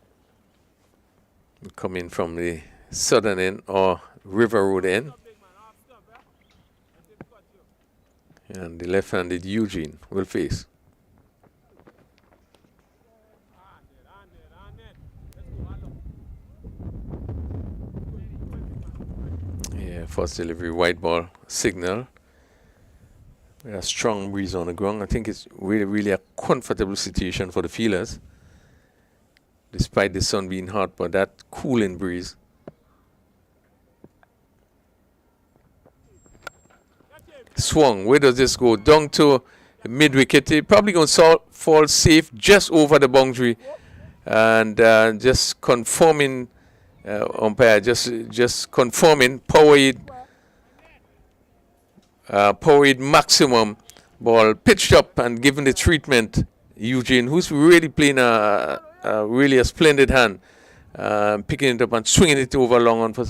will come in from the southern end or River Road end. And the left-handed Eugene will face. Yeah, first delivery, white ball signal. With a strong breeze on the ground. I think it's really a comfortable situation for the fielders. Despite the sun being hot, but that cooling breeze. Swung. Where does this go? Down to mid-wicket. It probably going to fall safe just over the boundary. And just conforming, umpire, just conforming, powered maximum ball pitched up and given the treatment. Eugene, who's really playing a splendid hand, picking it up and swinging it over long on for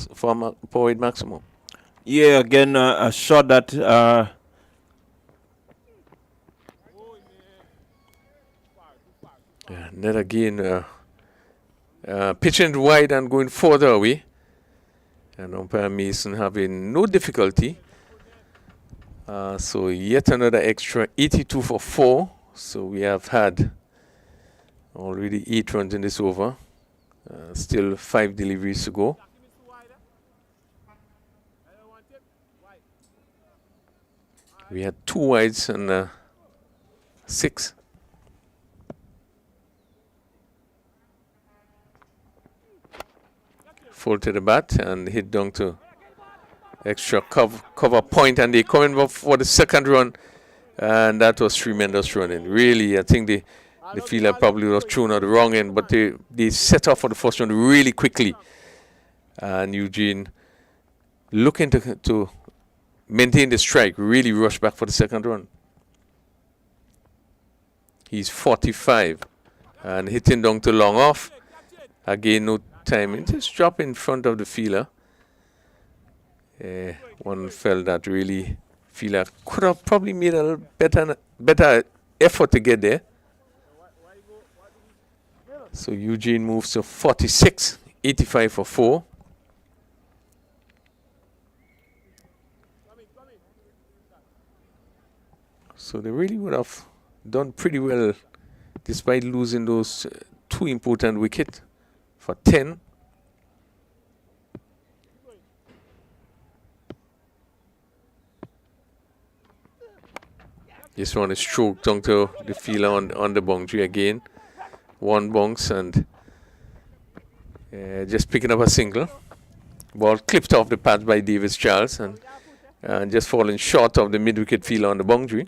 powered maximum. Yeah, again, a shot that and then again, pitching wide and going further away. And umpire Mason having no difficulty. So yet another extra 82 for 4. So we have had already 8 runs in this over. Still 5 deliveries to go. We had 2 wides and 6. Full to the bat and hit down to extra cover point, and they coming up for the second run, and that was tremendous running. Really, I think the fielder probably was thrown at the wrong end, but they set off for the first run really quickly. And Eugene, looking to maintain the strike, really rushed back for the second run. He's 45 and hitting down to long off. Again, no timing. Just drop in front of the fielder. One felt that really fielder could have probably made a little better effort to get there. So Eugene moves to 46, 85 for 4. So they really would have done pretty well despite losing those 2 important wickets for 10. This one is stroked onto the fielder on the boundary again. 1 bounce and just picking up a single. Ball clipped off the pads by Davis Charles and just falling short of the mid-wicket fielder on the boundary.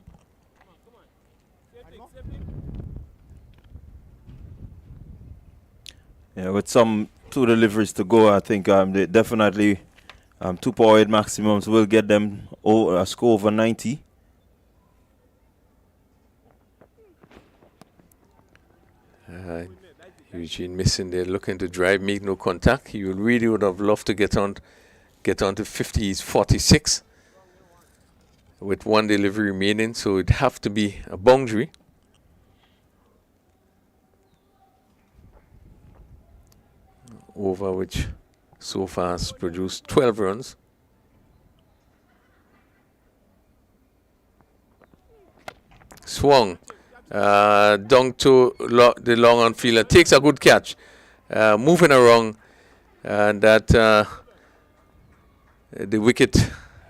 Yeah, with some 2 deliveries to go, I think they definitely 2 powered maximums will get them a score over 90. Eugene missing there, looking to drive, make no contact. He really would have loved to get on to 50. He's 46 with 1 delivery remaining, so it'd have to be a boundary. Over which so far has produced 12 runs. swung down to the long on fielder. Takes a good catch. Moving around. And that the wicket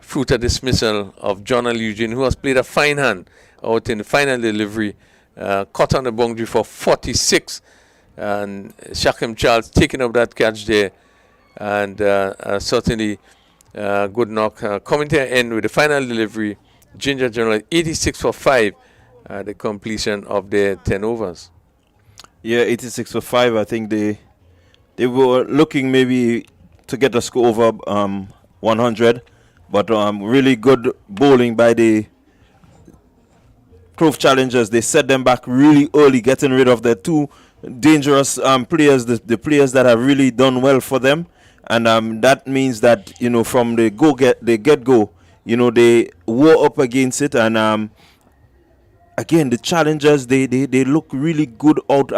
fruit a dismissal of John L. Eugene, who has played a fine hand out in the final delivery. Caught on the boundary for 46. And Shakim Charles taking up that catch there. And certainly good knock. Coming to an end with the final delivery. Ginger General 86 for 5 at the completion of their 10 overs. Yeah, 86 for 5. I think they were looking maybe to get a score over 100, but really good bowling by the Clove Challengers. They set them back really early, getting rid of the two dangerous players, the players that have really done well for them. And that means that, from the get-go, they were up against it. And again, the Challengers, they look really good out,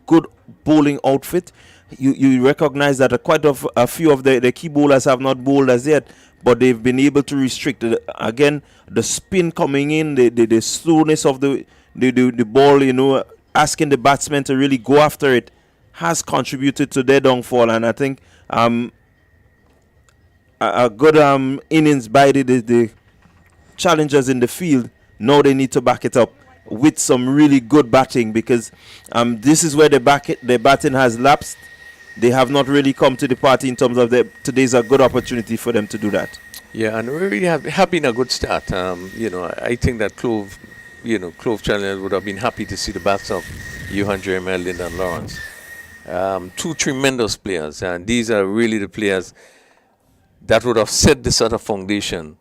good bowling outfit. You recognize that quite a few of the key bowlers have not bowled as yet, but they've been able to restrict again the spin coming in, the slowness of the ball, asking the batsmen to really go after it has contributed to their downfall. And I think a good innings by the Challengers in the field. Now they need to back it up with some really good batting, because this is where the batting has lapsed. They have not really come to the party in terms of today's a good opportunity for them to do that. Yeah, and we really have been a good start. I think that Clove Challengers would have been happy to see the bats of Johan Jeremiah, Lyndon Lawrence. Two tremendous players, and these are really the players that would have set the sort of foundation,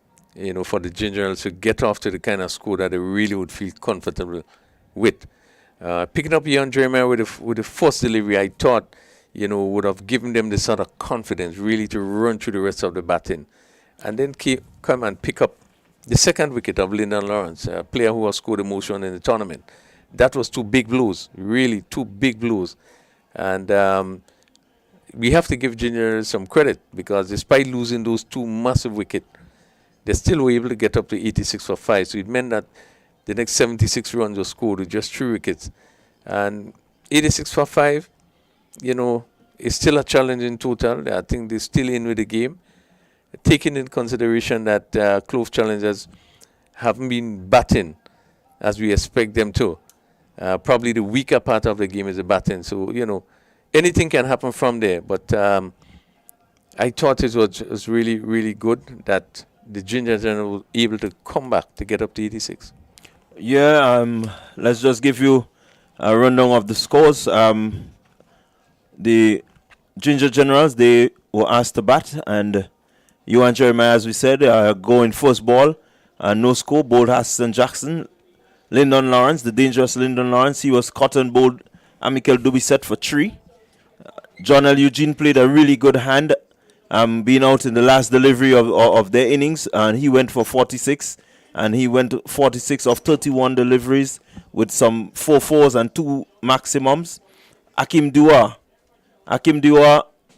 for the Gingers to get off to the kind of score that they really would feel comfortable with. Picking up Johan Jeremiah with the first delivery, I thought, would have given them the sort of confidence really to run through the rest of the batting. And then come and pick up the second wicket of Lyndon Lawrence, a player who has scored the most runs in the tournament. That was two big blows, really two big blows. And we have to give Ginger some credit, because despite losing those two massive wickets, they still were able to get up to 86 for 5. So it meant that the next 76 runs were scored with just 3 wickets. And 86 for 5, is still a challenge in total. I think they're still in with the game. Taking into consideration that Clove Challengers haven't been batting as we expect them to. Probably the weaker part of the game is the batting. So, anything can happen from there. But I thought it was really, really good that the Ginger General was able to come back to get up to 86. Yeah, let's just give you a rundown of the scores. The Ginger Generals, they were asked to bat, and Johan Jeremiah, as we said, going first ball. No score, bowled Hassan Jackson. Lyndon Lawrence, the dangerous Lyndon Lawrence, he was caught and bowled Amikel Dubisset for 3. John L. Eugene played a really good hand, being out in the last delivery of their innings, and he went for 46. And he went 46 of 31 deliveries with some 4 fours and 2 maximums. Akim Dua,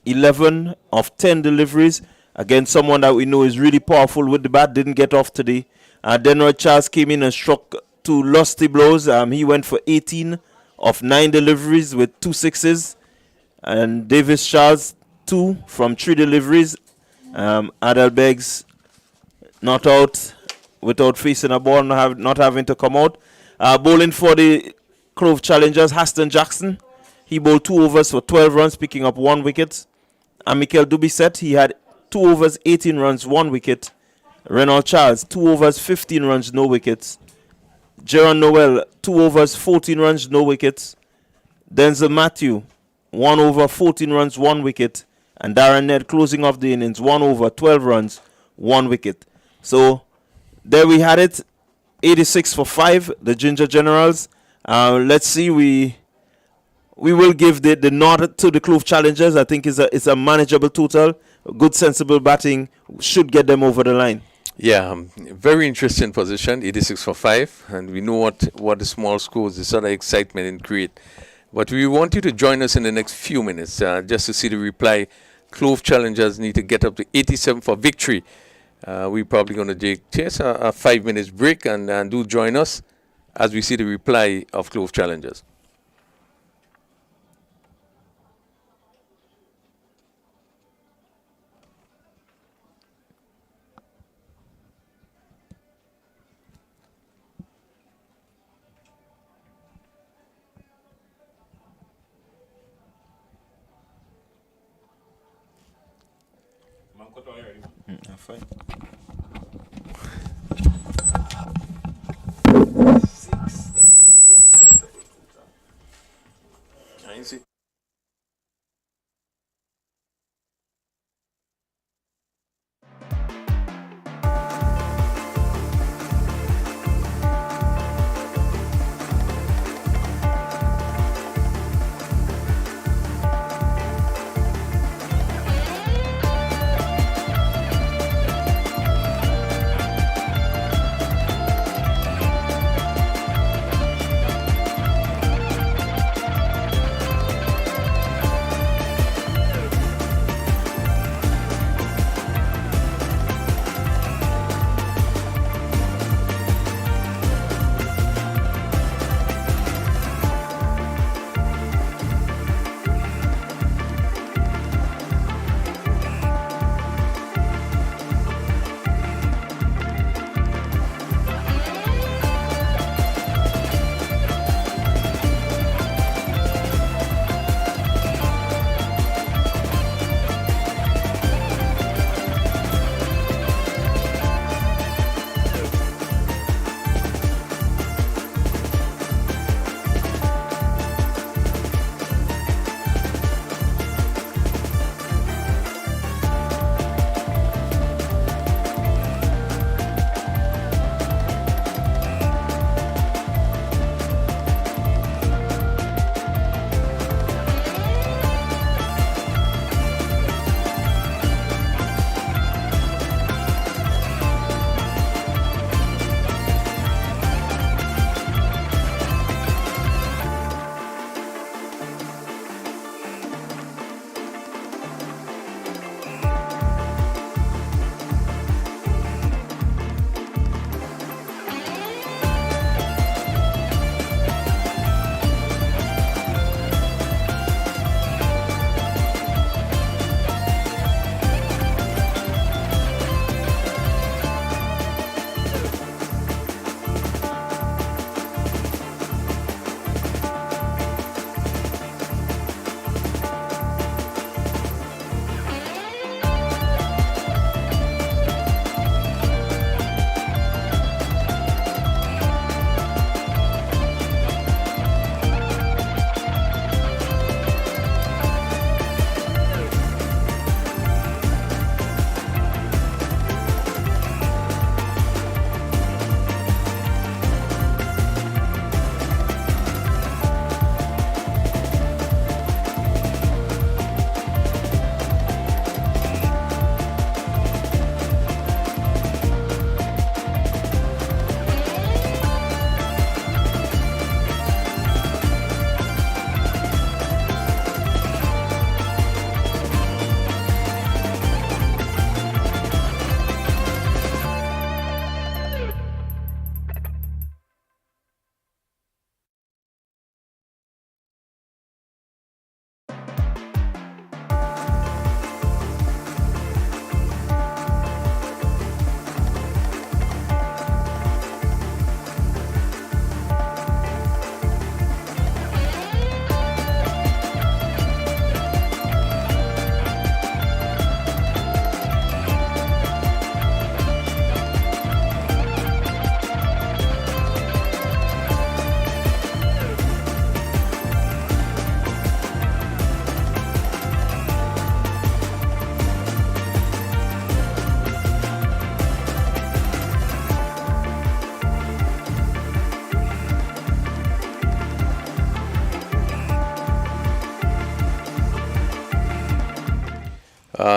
11 of 10 deliveries. Again, someone that we know is really powerful with the bat, didn't get off today. Denroy Charles came in and struck 2 lusty blows. He went for 18 of 9 deliveries with 2 sixes. And Davis Charles, 2 from 3 deliveries. Adel Beggs not out without facing a ball, not having to come out. Bowling for the Clove Challengers, Haston Jackson. He bowled 2 overs for 12 runs, picking up 1 wicket. Amikel Dubisset, he had 2 overs, 18 runs, 1 wicket. Renaud Charles, 2 overs, 15 runs, no wickets. Jaron Noel, 2 overs, 14 runs, no wickets. Denzel Matthew, 1 over, 14 runs, 1 wicket. And Darren Ned closing off the innings, 1 over, 12 runs, 1 wicket. So there we had it, 86 for 5, the Ginger Generals. Let's see, we will give the nod to the Clove Challengers. I think it's a manageable total. Good, sensible batting should get them over the line. Yeah, very interesting position, 86 for 5. And we know what the small scores, the sort of excitement it create. But we want you to join us in the next few minutes just to see the reply. Clove Challengers need to get up to 87 for victory. We're probably going to take just a 5 minutes break and do join us as we see the reply of Clove challengers. Fine.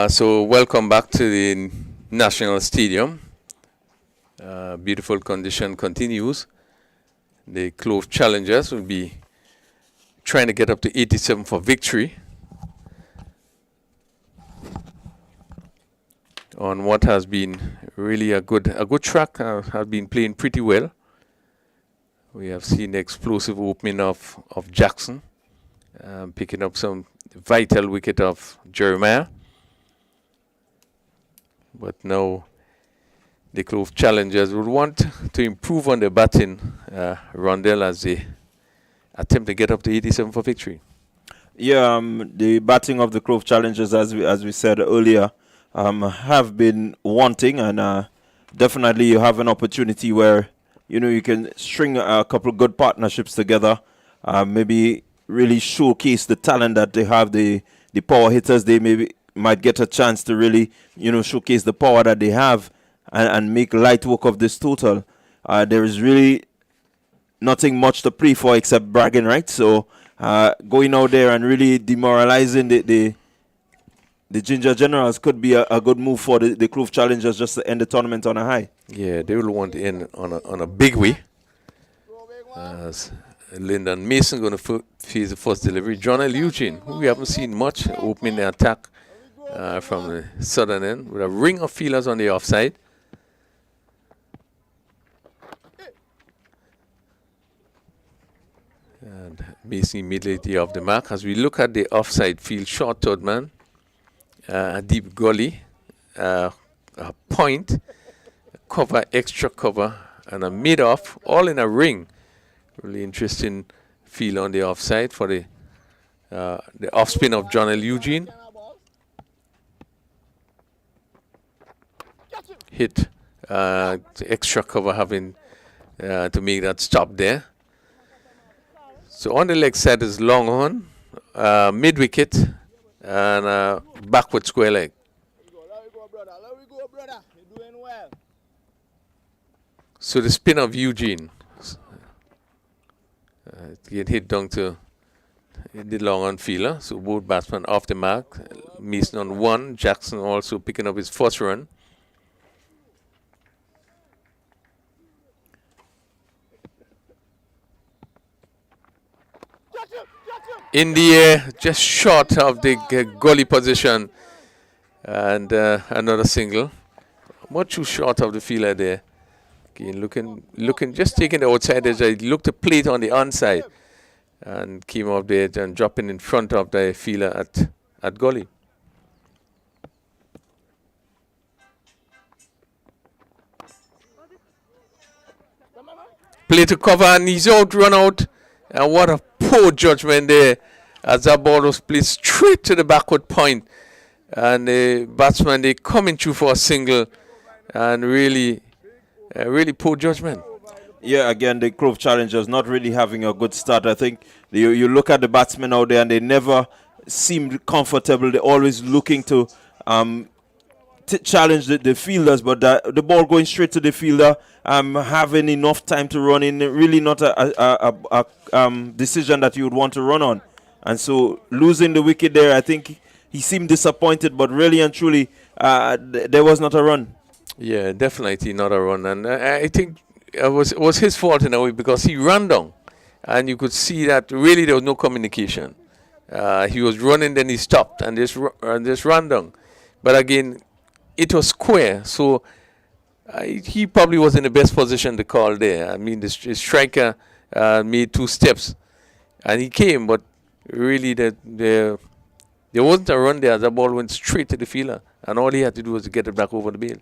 So welcome back to the National Stadium. Beautiful condition continues. The Clove challengers will be trying to get up to 87 for victory on what has been really a good track. Have been playing pretty well. We have seen the explosive opening of Jackson, picking up some vital wicket of Jeremiah. But now the Clove challengers would want to improve on their batting, Rondell, as they attempt to get up to 87 for victory. Yeah, the batting of the Clove challengers, as we said earlier, have been wanting, and definitely you have an opportunity where you can string a couple of good partnerships together, maybe really showcase the talent that they have, the power hitters. They maybe might get a chance to really showcase the power that they have and make light work of this total. There is really nothing much to play for except bragging, right? So going out there and really demoralizing the Ginger Generals could be a good move for the Clove challengers, just to end the tournament on a high. Yeah, they will want to end on a big way. As Lyndon Mason going to face the first delivery. John L. Eugene, who we haven't seen much, opening the attack from the southern end with a ring of fielders on the offside. And Mason immediately off the mark. As we look at the offside field, short third man, a deep gully, a point, cover, extra cover, and a mid-off, all in a ring. Really interesting field on the offside for the off-spin of John L. Eugene. Hit the extra cover, having to make that stop there. So on the leg side is Longhorn, mid-wicket, and backward square leg. Let we go, brother. You're doing well. So the spin of Eugene. Get hit down to the Longhorn fielder. So both batsmen off the mark. Mason on one. Jackson also picking up his first run. In the air, just short of the gully position, and another single. Much too short of the fielder there. Again, looking, just taking the outside edge. I looked to plate on the onside, and came off the edge and dropping in front of the fielder at gully. Play to cover, and he's out, run out. And what a poor judgment there, as that ball was played straight to the backward point. And the batsman, they coming through for a single, and really poor judgment. Yeah, again, the Clove challengers not really having a good start. I think you look at the batsmen out there, and they never seemed comfortable. They're always looking to challenge the fielders, but the ball going straight to the fielder, having enough time to run in, really not a decision that you would want to run on. And so losing the wicket there, I think he seemed disappointed, but really and truly, there was not a run. Yeah, definitely not a run. And I think it was his fault in a way, because he ran down, and you could see that really there was no communication. He was running, then he stopped, and just ran down. But again, it was square, so he probably was in the best position to call there. I mean, the striker made 2 steps, and he came, but really there wasn't a run there. The ball went straight to the fielder, and all he had to do was to get it back over the bail.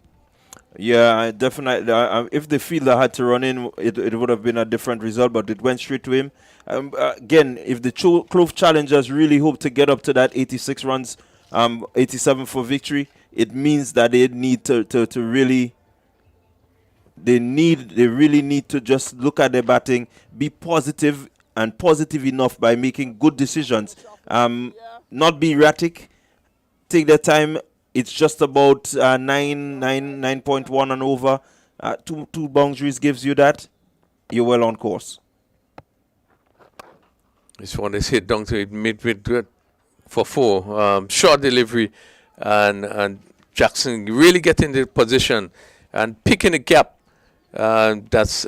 Yeah, definitely. If the fielder had to run in, it would have been a different result, but it went straight to him. Again, if the Clove challengers really hope to get up to that 86 runs, 87 for victory, it means that they need to really, they really need to just look at their batting, be positive and positive enough by making good decisions, not be erratic, take their time. It's just about 9.1 and over. Two boundaries gives you that. You're well on course. This one is hit down to mid for 4. Short delivery, and Jackson really getting the position and picking the gap. That's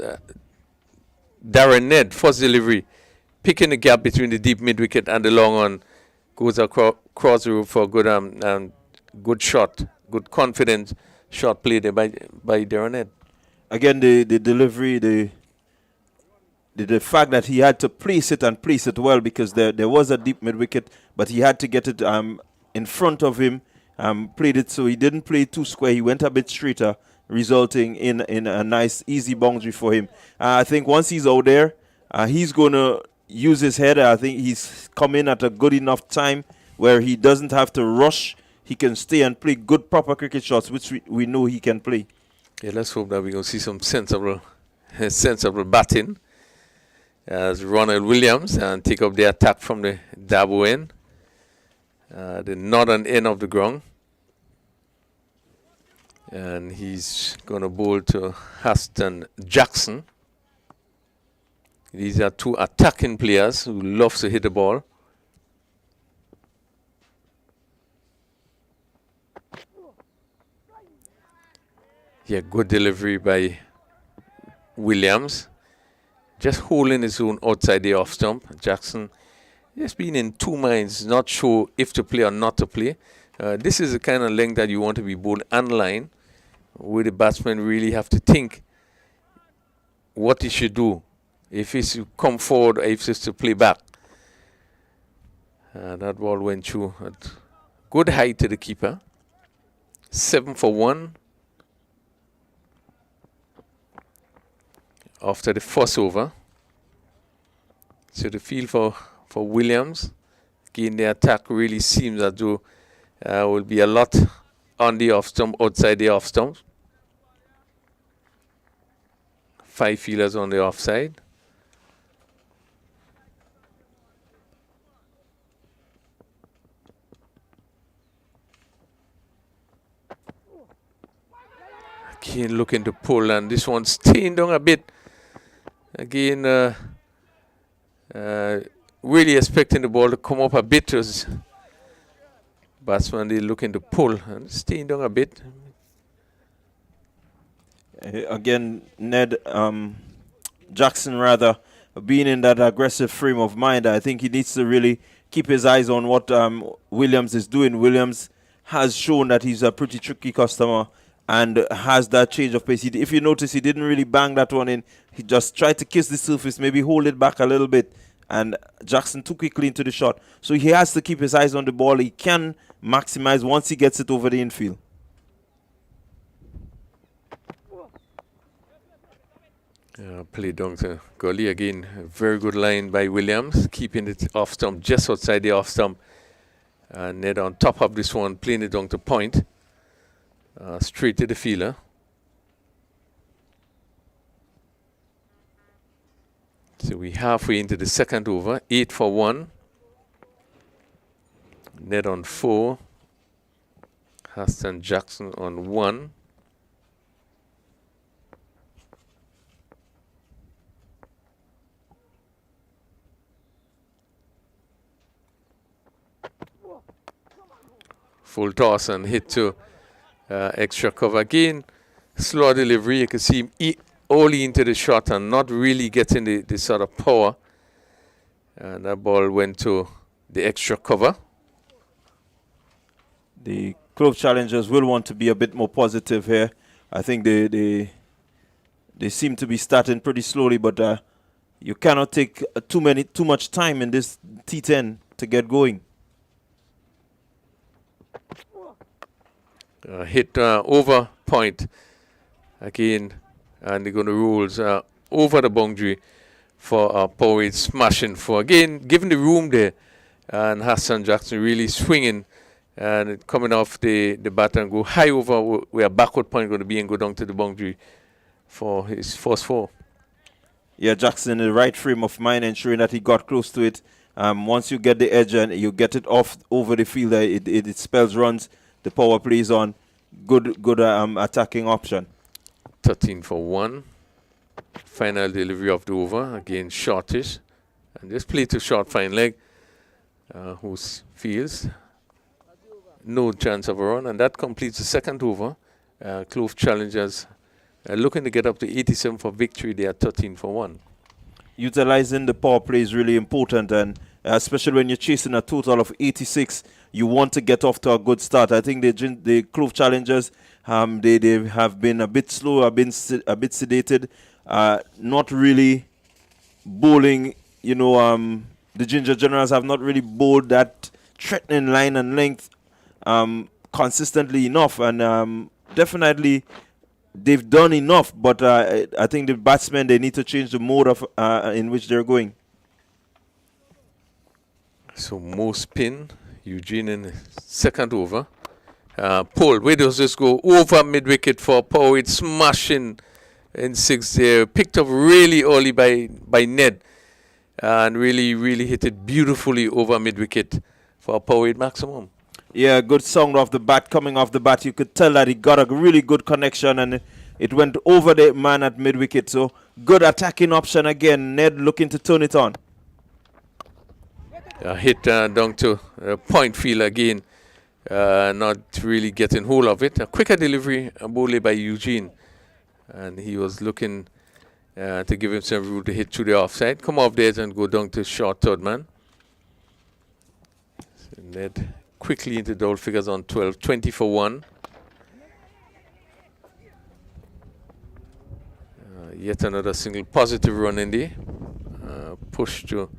Darren Ned, first delivery, picking the gap between the deep mid wicket and the long one. Goes across the road for a good shot, good confident shot play there by Darren Ned. Again, the delivery, the fact that he had to place it well, because there was a deep mid wicket, but he had to get it in front of him, played it so he didn't play too square. He went a bit straighter, resulting in a nice easy boundary for him. I think once he's out there, he's going to use his head. I think he's come in at a good enough time where he doesn't have to rush. He can stay and play good proper cricket shots, which we know he can play. Yeah, let's hope that we're going to see some sensible batting as Ronald Williams and take up the attack from the Dabo end, the northern end of the ground. And he's going to bowl to Haston Jackson. These are two attacking players who love to hit the ball. Yeah, good delivery by Williams. Just holding his own outside the off stump. Jackson just been in two minds, not sure if to play or not to play. This is the kind of length that you want to be bowled and line, where the batsman really have to think what he should do. If it's to come forward or if it's to play back. That ball went through at good height to the keeper. 7 for 1. After the first over. So the field for Williams. Again, the attack really seems as though will be a lot on the off stump, outside the off stump. 5 fielders on the offside. Again, looking to pull, and this one staying down a bit. Again, really expecting the ball to come up a bit. Was batsman looking to pull and staying down a bit. Again, Ned Jackson rather being in that aggressive frame of mind. I think he needs to really keep his eyes on what Williams is doing. Williams has shown that he's a pretty tricky customer and has that change of pace. If you notice, he didn't really bang that one in. He just tried to kiss the surface, maybe hold it back a little bit, and Jackson too quickly into the shot. So he has to keep his eyes on the ball. He can maximize once he gets it over the infield. Play down to Gully again. A very good line by Williams, keeping it off stump, just outside the off stump. And Ned on top of this one, playing it down to point. Straight to the fielder. So we halfway into the second over. 8 for 1. Ned on 4. Haston Jackson on 1. Full toss and hit to extra cover again. Slow delivery. You can see him only into the shot and not really getting the sort of power. And that ball went to the extra cover. The Clove challengers will want to be a bit more positive here. I think they seem to be starting pretty slowly, but you cannot take too much time in this T10 to get going. Hit over point again, and they're going to rules over the boundary for Poway smashing for again, giving the room there, and Haston Jackson really swinging and coming off the bat and go high over where backward point going to be and go down to the boundary for his first 4. Yeah, Jackson in the right frame of mind, ensuring that he got close to it. Once you get the edge and you get it off over the fielder, it spells runs. The power plays on. Good attacking option. 13 for 1. Final delivery of the over. Again, shortish. And just play to short fine leg. Whose fields no chance of a run. And that completes the second over. Clove challengers looking to get up to 87 for victory. They are 13 for 1. Utilizing the power play is really important, and especially when you're chasing a total of 86, you want to get off to a good start. I think the Clove challengers, they have been a bit slow, a bit sedated, not really bowling, the Ginger Generals have not really bowled that threatening line and length consistently enough, and definitely they've done enough, but I think the batsmen, they need to change the mode of in which they're going. So Mo spin, Eugene in second over. Paul, where does this go? Over mid-wicket for Power. It's smashing in six there. Picked up really early by Ned. And really hit it beautifully over mid-wicket for Power maximum. Yeah, good sound off the bat, coming off the bat. You could tell that he got a really good connection, and it went over the man at mid-wicket. So good attacking option again. Ned looking to turn it on. Hit down to point field again. Not really getting hold of it. A quicker delivery, a bowled by Eugene. And he was looking to give himself room to hit through the offside. Come off there and go down to short third man. So Ned quickly into double figures on 12, 20 for 1. Yet another single positive run in there. Push to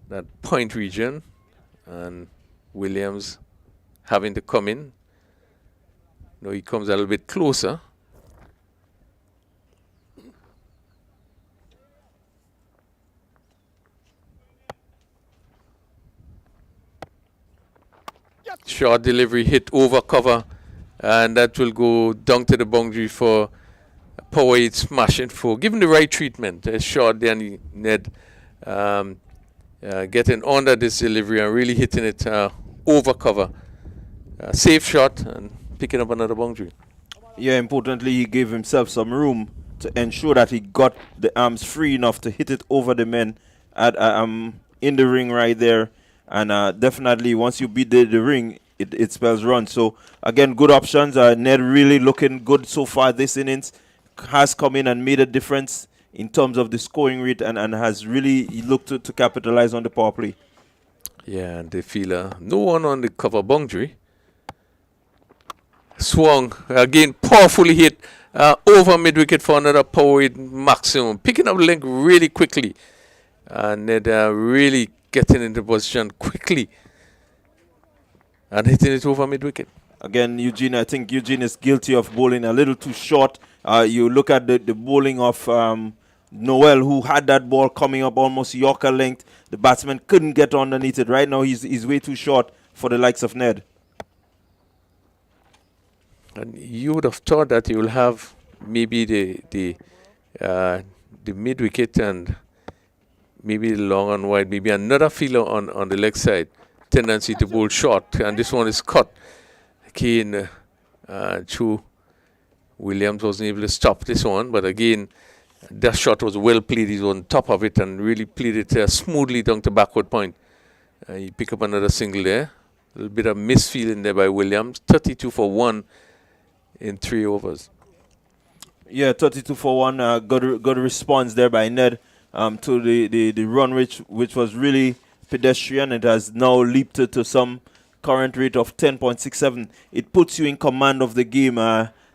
that point region, and Williams having to come in. Now he comes a little bit closer. Short delivery, hit over cover, and that will go down to the boundary for Power 8 smashing 4. Given the right treatment, short then Ned getting under this delivery and really hitting it over cover. Safe shot and picking up another boundary. Yeah, importantly, he gave himself some room to ensure that he got the arms free enough to hit it over the men at in the ring right there. And definitely, once you beat the ring, it spells run. So, again, good options. Ned really looking good so far this innings. Has come in and made a difference in terms of the scoring rate, and has really looked to capitalize on the power play. Yeah, and they feel no one on the cover boundary. Swung, again, powerfully hit over mid-wicket for another Power 8 maximum. Picking up length really quickly. And Ned really getting into position quickly and hitting it over mid-wicket. Again, Eugene, I think Eugene is guilty of bowling a little too short. You look at the bowling of Noel, who had that ball coming up almost Yorker length. The batsman couldn't get underneath it. Right now, he's way too short for the likes of Ned. And you would have thought that you will have maybe the mid-wicket and maybe the long and wide, maybe another fielder on the leg side, tendency to bowl short, and this one is cut. Again, through Williams wasn't able to stop this one, but again, that shot was well played. He's on top of it and really played it smoothly down to backward point. He pick up another single there. A little bit of misfeeling there by Williams. 32 for 1 in 3 overs. Yeah, 32 for 1. Good response there by Ned to the run which was really pedestrian. It has now leaped to some current rate of 10.67. It puts you in command of the game.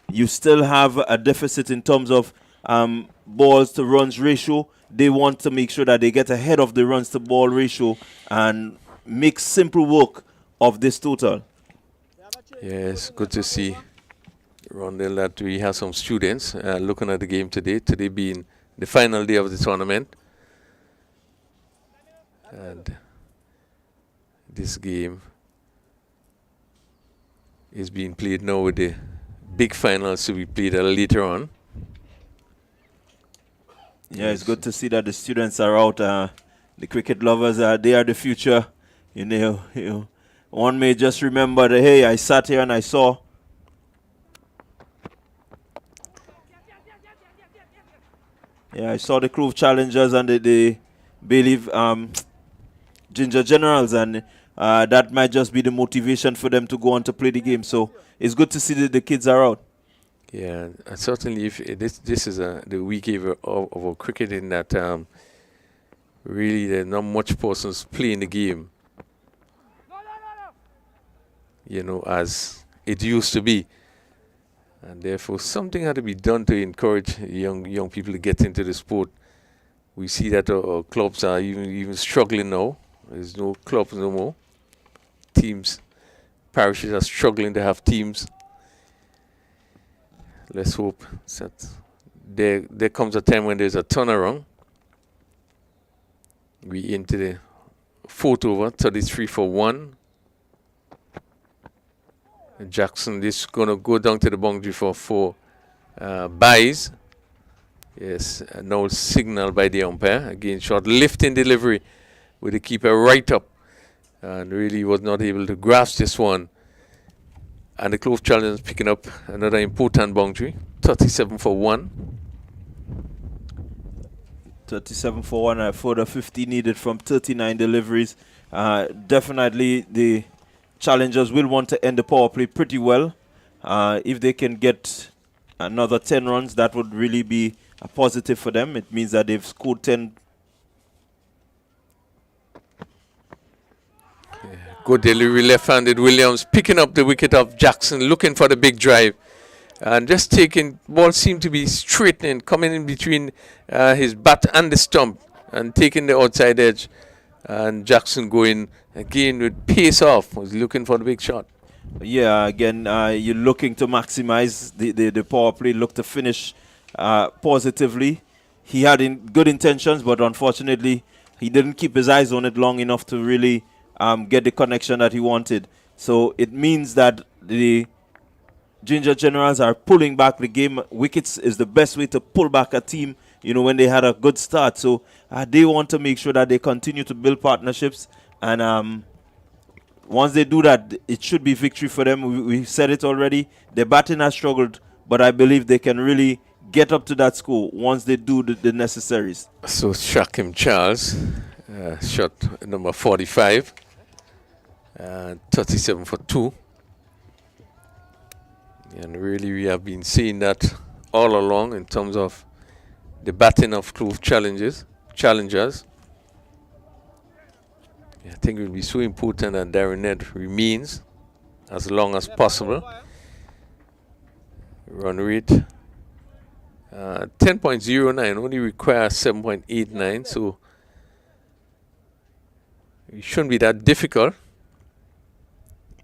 You still have a deficit in terms of balls to runs ratio. They want to make sure that they get ahead of the runs to ball ratio and make simple work of this total. Yes, good to see, Rondell, that we have some students looking at the game today. Today being the final day of the tournament. And this game is being played now with the big finals to be played later on. Yeah, it's good to see that the students are out. The cricket lovers, they are the future. You know, one may just remember that, hey, I sat here and I saw. Yeah, I saw the Clove Challengers and the Bailey Ginger Generals, and that might just be the motivation for them to go on to play the game. So it's good to see that the kids are out. Yeah, and certainly if this is the week of our cricket in that really there are not much persons playing the game, you know, as it used to be. And therefore something had to be done to encourage young people to get into the sport. We see that our clubs are even struggling now. There's no clubs no more. Teams, parishes are struggling to have teams. Let's hope that there comes a time when there's a turnaround. We into the fourth over, 33 for 1. Jackson, this going to go down to the boundary for 4 buys. Yes, no signal by the umpire. Again, short lifting delivery with the keeper right up. And really was not able to grasp this one. And the Clove Challenge picking up another important boundary, 37 for 1. 37 for 1, a further 50 needed from 39 deliveries. Definitely the challengers will want to end the power play pretty well. If they can get another 10 runs, that would really be a positive for them. It means that they've scored 10. Good delivery, left-handed Williams picking up the wicket of Jackson, looking for the big drive. And just taking, ball seemed to be straightening, coming in between his bat and the stump and taking the outside edge. And Jackson going again with pace off, was looking for the big shot. Yeah, again, you're looking to maximize the power play, look to finish positively. He had good intentions, but unfortunately, he didn't keep his eyes on it long enough to really get the connection that he wanted. So it means that the Ginger Generals are pulling back the game. Wickets is the best way to pull back a team, you know, when they had a good start. So they want to make sure that they continue to build partnerships. And once they do that, it should be victory for them. We said it already. Their batting has struggled, but I believe they can really get up to that score once they do the necessaries. So Shakim Charles, shot number 45, 37 for 2. And really we have been seeing that all along in terms of the batting of Clove challengers. I think it will be so important that Darren Ned remains as long as possible. Run rate 10.09, only requires 7.89, so it shouldn't be that difficult.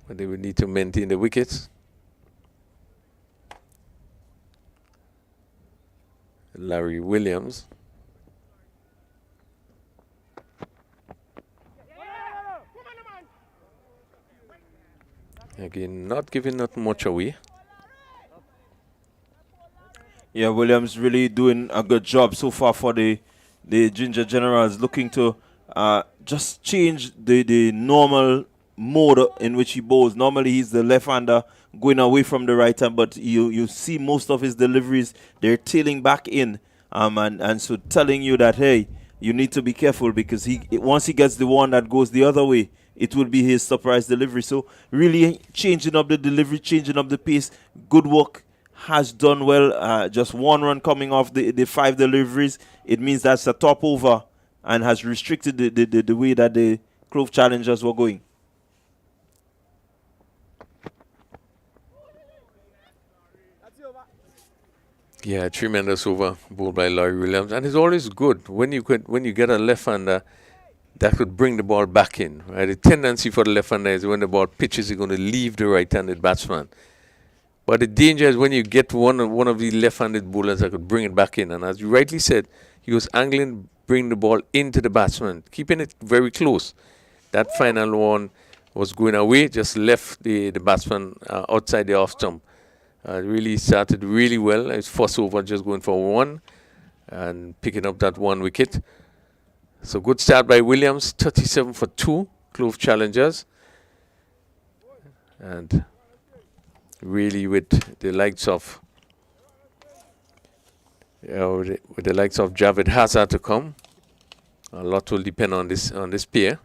But they will need to maintain the wickets. Larry Williams. Again, not giving that much away. Yeah, Williams really doing a good job so far for the Ginger Generals, looking to just change the normal mode in which he bowls. Normally he's the left-hander going away from the right hand, but you see most of his deliveries, they're tailing back in, and so telling you that, hey, you need to be careful, because once he gets the one that goes the other way, it will be his surprise delivery. So really changing up the delivery, changing up the pace. Good work, has done well. Just 1 run coming off the 5 deliveries. It means that's a top over and has restricted the way that the Clove challengers were going. Yeah, tremendous over bowled by Larry Williams, and it's always good when you get a left-hander that could bring the ball back in. Right, the tendency for the left-hander is when the ball pitches, you're going to leave the right-handed batsman. But the danger is when you get one of the left-handed bowlers that could bring it back in. And as you rightly said, he was angling, bring the ball into the batsman, keeping it very close. That final one was going away, just left the batsman outside the off stump. Really started really well. His first over just going for 1 and picking up that 1 wicket. So good start by Williams, 37 for 2, Clove challengers. And really with the likes of Javed Hazard to come, a lot will depend on this pair.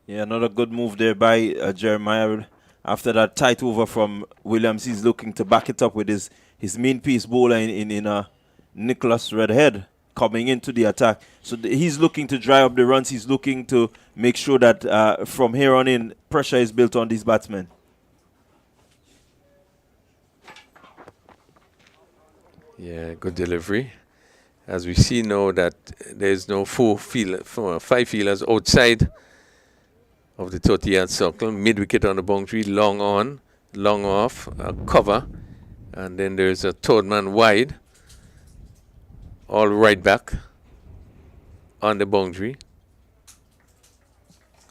Yeah, another good move there by Jeremiah. After that tight over from Williams, he's looking to back it up with his main piece bowler in Nicholas Redhead coming into the attack. So he's looking to dry up the runs. He's looking to make sure that from here on in, pressure is built on these batsmen. Yeah, good delivery. As we see now that there's no five fielders outside of the 30-yard circle, mid-wicket on the boundary, long on, long off, cover, and then there's a third man wide, all right back on the boundary.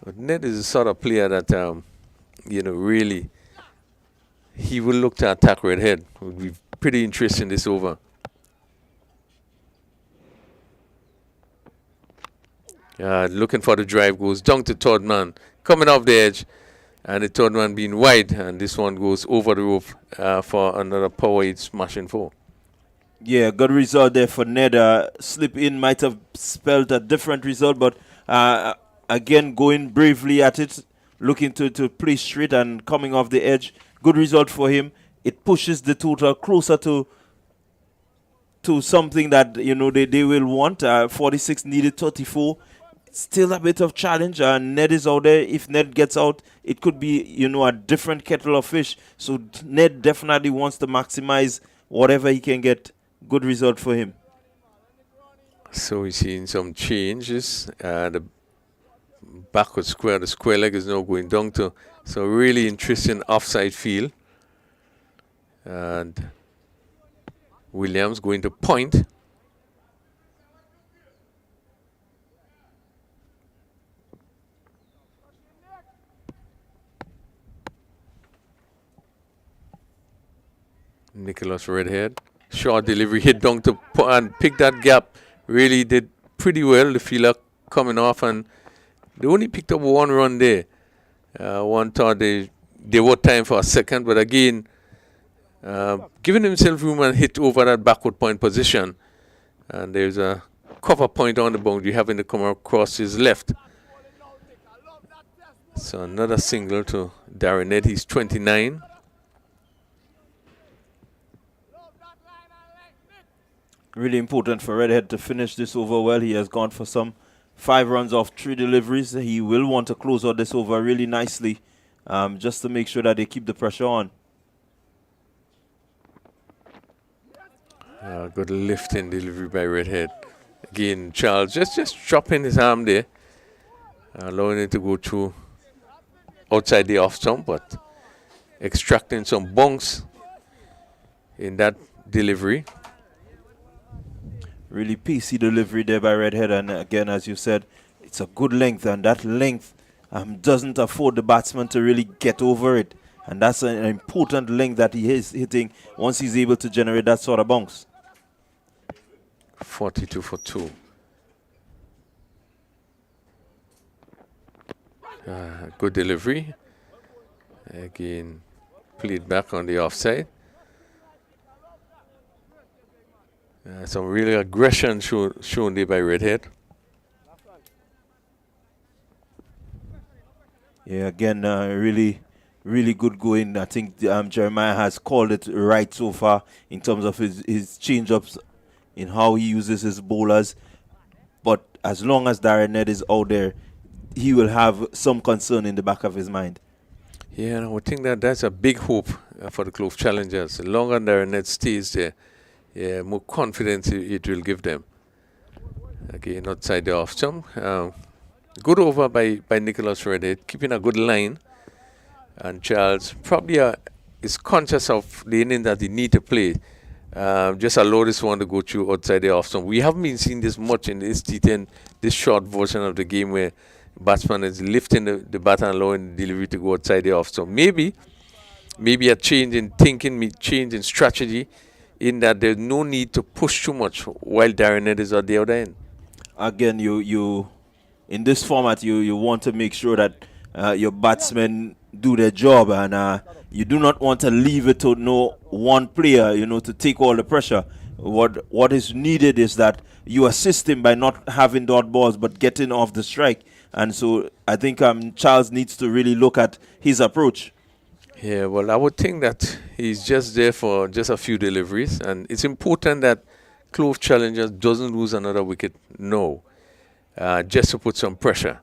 But Ned is the sort of player that, really, he will look to attack red head. Would be pretty interesting this over. Looking for the drive, goes down to third man, coming off the edge, and the third man being wide, and this one goes over the roof for another power 8 smashing 4. Yeah, good result there for Ned. Slip in might have spelled a different result, but again, going bravely at it, looking to play straight and coming off the edge. Good result for him. It pushes the total closer to something that they will want. 46 needed 34. Still a bit of challenge. Ned is out there. If Ned gets out, it could be a different kettle of fish. So Ned definitely wants to maximize whatever he can get. Good result for him. So we're seeing some changes. The backward square, the square leg is now going down to. So really interesting offside field. And Williams going to point. Nicholas Redhead. Short delivery, hit down to and pick that gap. Really did pretty well. The fielder coming off, and they only picked up one run there. One thought they were time for a second, but again, giving himself room and hit over that backward point position. And there's a cover point on the boundary, having to come across his left. So another single to Darren Ned. He's 29. Really important for Redhead to finish this over well. He has gone for some 5 runs off 3 deliveries. He will want to close out this over really nicely, just to make sure that they keep the pressure on. Good lifting delivery by Redhead. Again, Charles just dropping his arm there, allowing it to go through outside the off stump, but extracting some bunks in that delivery. Really pacey delivery there by Redhead, and again, as you said, it's a good length, and that length doesn't afford the batsman to really get over it, and that's an important length that he is hitting once he's able to generate that sort of bounce. 42 for 2. Good delivery. Again, played back on the offside. Some really aggression shown there by Redhead. Yeah, again, really good going. I think Jeremiah has called it right so far in terms of his change-ups, in how he uses his bowlers. But as long as Darren Ned is out there, he will have some concern in the back of his mind. Yeah, and I would think that's a big hope for the Clove challengers. The longer Darren Ned stays there, yeah, more confidence it will give them. Again, outside the off stump. Good over by Nicholas Redhead, keeping a good line. And Charles probably is conscious of the inning that he need to play. Just allow this one to go through outside the off stump. We haven't been seeing this much in this T10, this short version of the game where batsman is lifting the bat and allowing the delivery to go outside the off stump. Maybe a change in thinking, change in strategy, in that there's no need to push too much while Darren Ned is at the other end. Again, you in this format, you want to make sure that your batsmen do their job, and you do not want to leave it to no one player, to take all the pressure. What is needed is that you assist him by not having dot balls but getting off the strike. And so I think Charles needs to really look at his approach. Yeah, well, I would think that he's just there for just a few deliveries, and it's important that Clove Challengers doesn't lose another wicket now, just to put some pressure.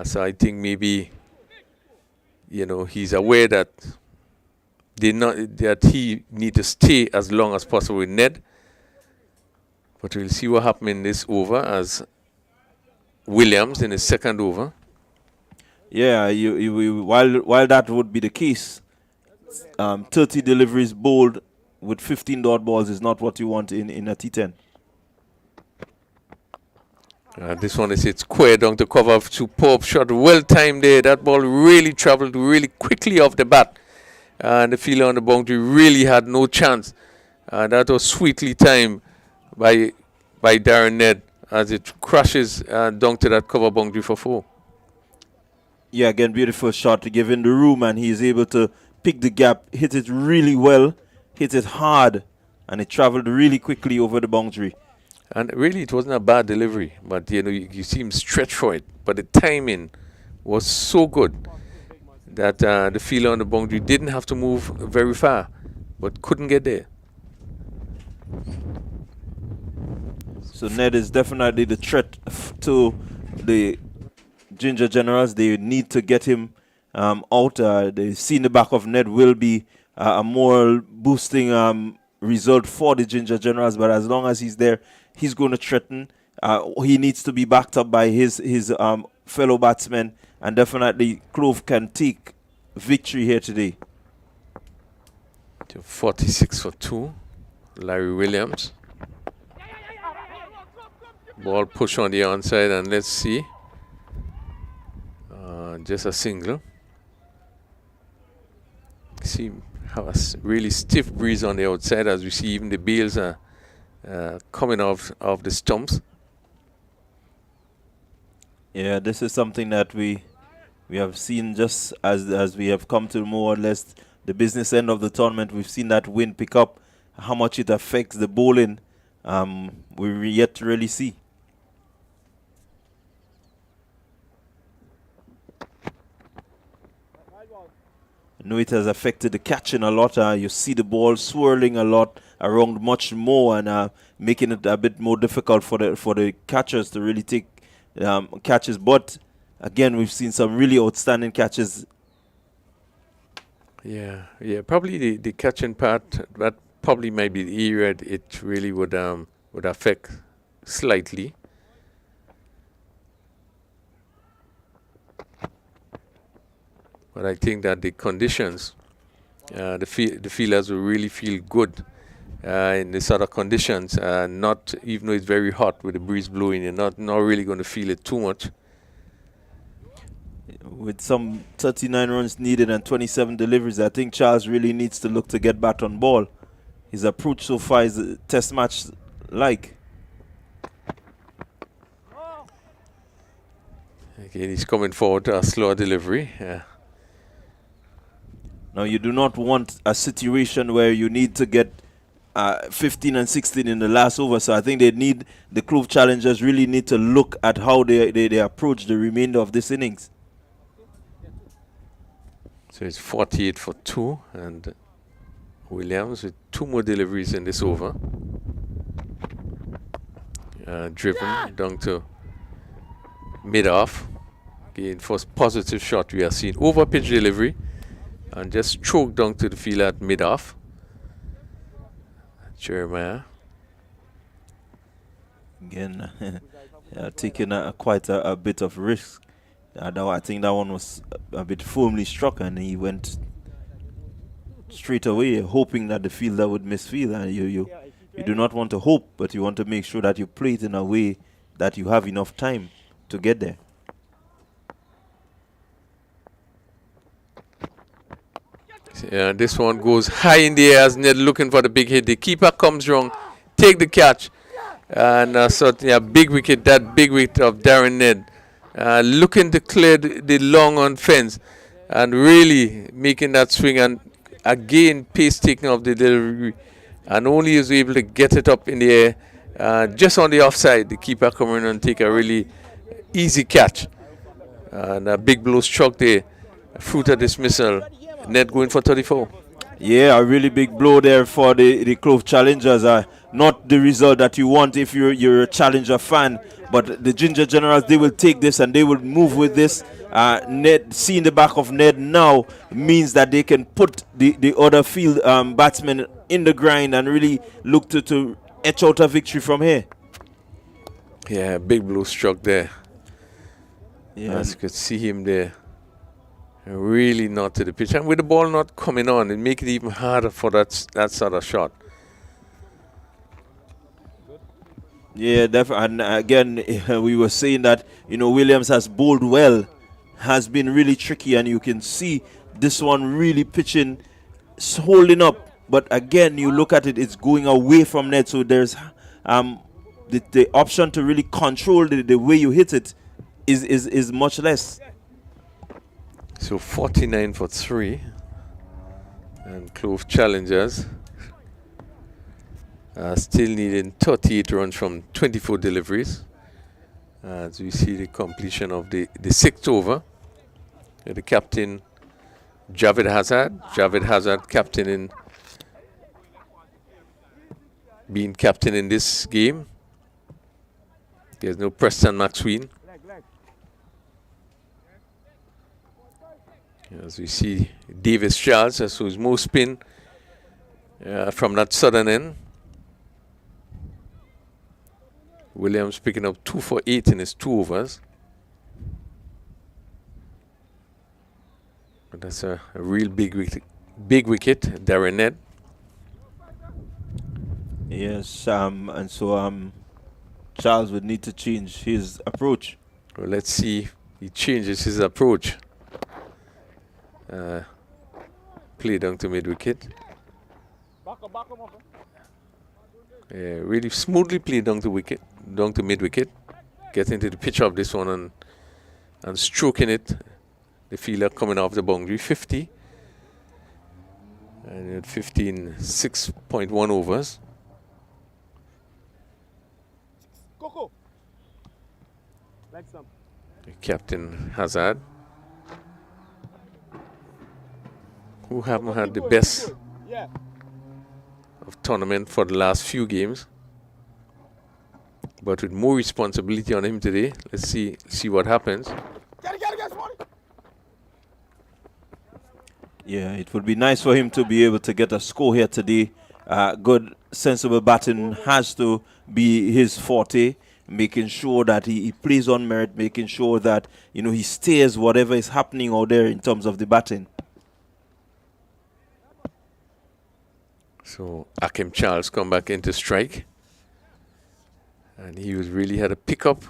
So I think maybe, he's aware that he need to stay as long as possible with Ned, But we'll see what happens in this over as Williams in his second over. Yeah, while that would be the case, 30 deliveries bowled with 15 dot balls is not what you want in a T10. This one is it's square down to cover. Superb shot, well timed there. That ball really traveled really quickly off the bat. And the fielder on the boundary really had no chance. That was sweetly timed by Darren Ned as it crashes down to that cover boundary for 4. Yeah, again, beautiful shot to give him the room, and he is able to pick the gap, hit it really well, hit it hard, and it traveled really quickly over the boundary. And really, it wasn't a bad delivery, but you see him stretch for it. But the timing was so good that the fielder on the boundary didn't have to move very far, but couldn't get there. So Ned is definitely the threat to the Ginger Generals. They need to get him out. They see in the back of Ned will be a more boosting result for the Ginger Generals, but as long as he's there, he's going to threaten. He needs to be backed up by his fellow batsmen, and definitely Clove can take victory here today. 46 for 2, Larry Williams. Ball push on the onside, and let's see. Just a single. See how a really stiff breeze on the outside as we see even the bails are coming off of the stumps. Yeah, this is something that we have seen just as we have come to more or less the business end of the tournament. We've seen that wind pick up. How much it affects the bowling, we're yet to really see. I know it has affected the catching a lot. You see the ball swirling a lot around much more, and making it a bit more difficult for the catchers to really take catches. But again, we've seen some really outstanding catches. Yeah. Probably the catching part, that probably might be the area it really would affect slightly. But I think that the conditions, the fielders will really feel good in the sort of conditions. Not even though it's very hot with the breeze blowing, you're not really going to feel it too much. With some 39 runs needed and 27 deliveries, I think Charles really needs to look to get back on ball. His approach so far is a test match like. Again, he's coming forward to a slower delivery. Now, you do not want a situation where you need to get 15 and 16 in the last over. So I think the Clove challengers really need to look at how they approach the remainder of this innings. So it's 48 for 2, and Williams with 2 more deliveries in this over. Driven down to mid-off. Again, first positive shot we have seen. Over pitch delivery. And just choked down to the field at mid-off. Jeremiah. Again, taking quite a bit of risk. I think that one was a bit firmly struck, and he went straight away, hoping that the fielder would misfield. And you do not want to hope, but you want to make sure that you play it in a way that you have enough time to get there. This one goes high in the air as Ned looking for the big hit. The keeper comes wrong, take the catch, and certainly a big wicket. That big wicket of Darren Ned, looking to clear the long on fence, and really making that swing. And again, pace taking of the delivery, and only is able to get it up in the air, just on the offside. The keeper come in and take a really easy catch, and a big blow struck there. Fruit of dismissal. Ned going for 34. Yeah, a really big blow there for the Clove challengers. Not the result that you want if you're a challenger fan, but the Ginger Generals, they will take this and they will move with this. Ned, seeing the back of Ned now means that they can put the other field batsmen in the grind and really look to etch out a victory from here. Yeah, big blow struck there. Yeah. As you could see him there. Really not to the pitch. And with the ball not coming on, it makes it even harder for that sort of shot. Yeah, definitely. And again, we were saying that, Williams has bowled well, has been really tricky, and you can see this one really pitching, holding up. But again, you look at it, it's going away from net. So there's the option to really control the way you hit it is much less. So 49 for 3. And Clove challengers still needing 38 runs from 24 deliveries. As we see the completion of the 6th over. The captain, Javed Hazard. Javed Hazard being captain in this game. There's no Preston Maxwell. As we see Davis Charles, who's more spin from that southern end. Williams picking up 2 for 8 in his 2 overs. But that's a real big wicket, Darren Ned. Yes, and so Charles would need to change his approach. Well, let's see if he changes his approach. Play down to mid-wicket. Really smoothly played down to mid-wicket. Getting to the pitch of this one and stroking it. The fielder coming off the boundary, 50. And at 15, 6.1 overs. Coco. Like some. Captain Hazard, who haven't had the best of tournament for the last few games, but with more responsibility on him today. Let's see what happens. Yeah, it would be nice for him to be able to get a score here today. Good, sensible batting has to be his forte, making sure that he plays on merit, making sure that, he stays whatever is happening out there in terms of the batting. So Akim Charles come back into strike. And he really had a pickup.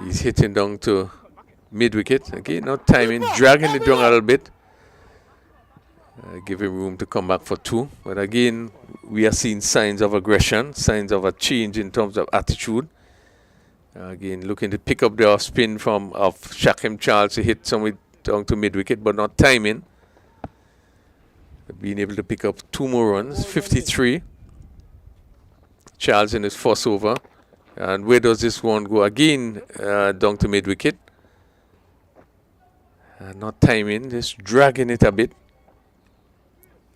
He's hitting down to mid-wicket. Again, not timing, dragging it down a little bit. Give him room to come back for 2. But again, we are seeing signs of aggression, signs of a change in terms of attitude. Again, looking to pick up the off spin of Shakim Charles to hit somewhere down to mid-wicket, but not timing. Being able to pick up 2 more runs, 53. Charles in his first over. And where does this one go? Again, down to mid-wicket. Not timing, just dragging it a bit.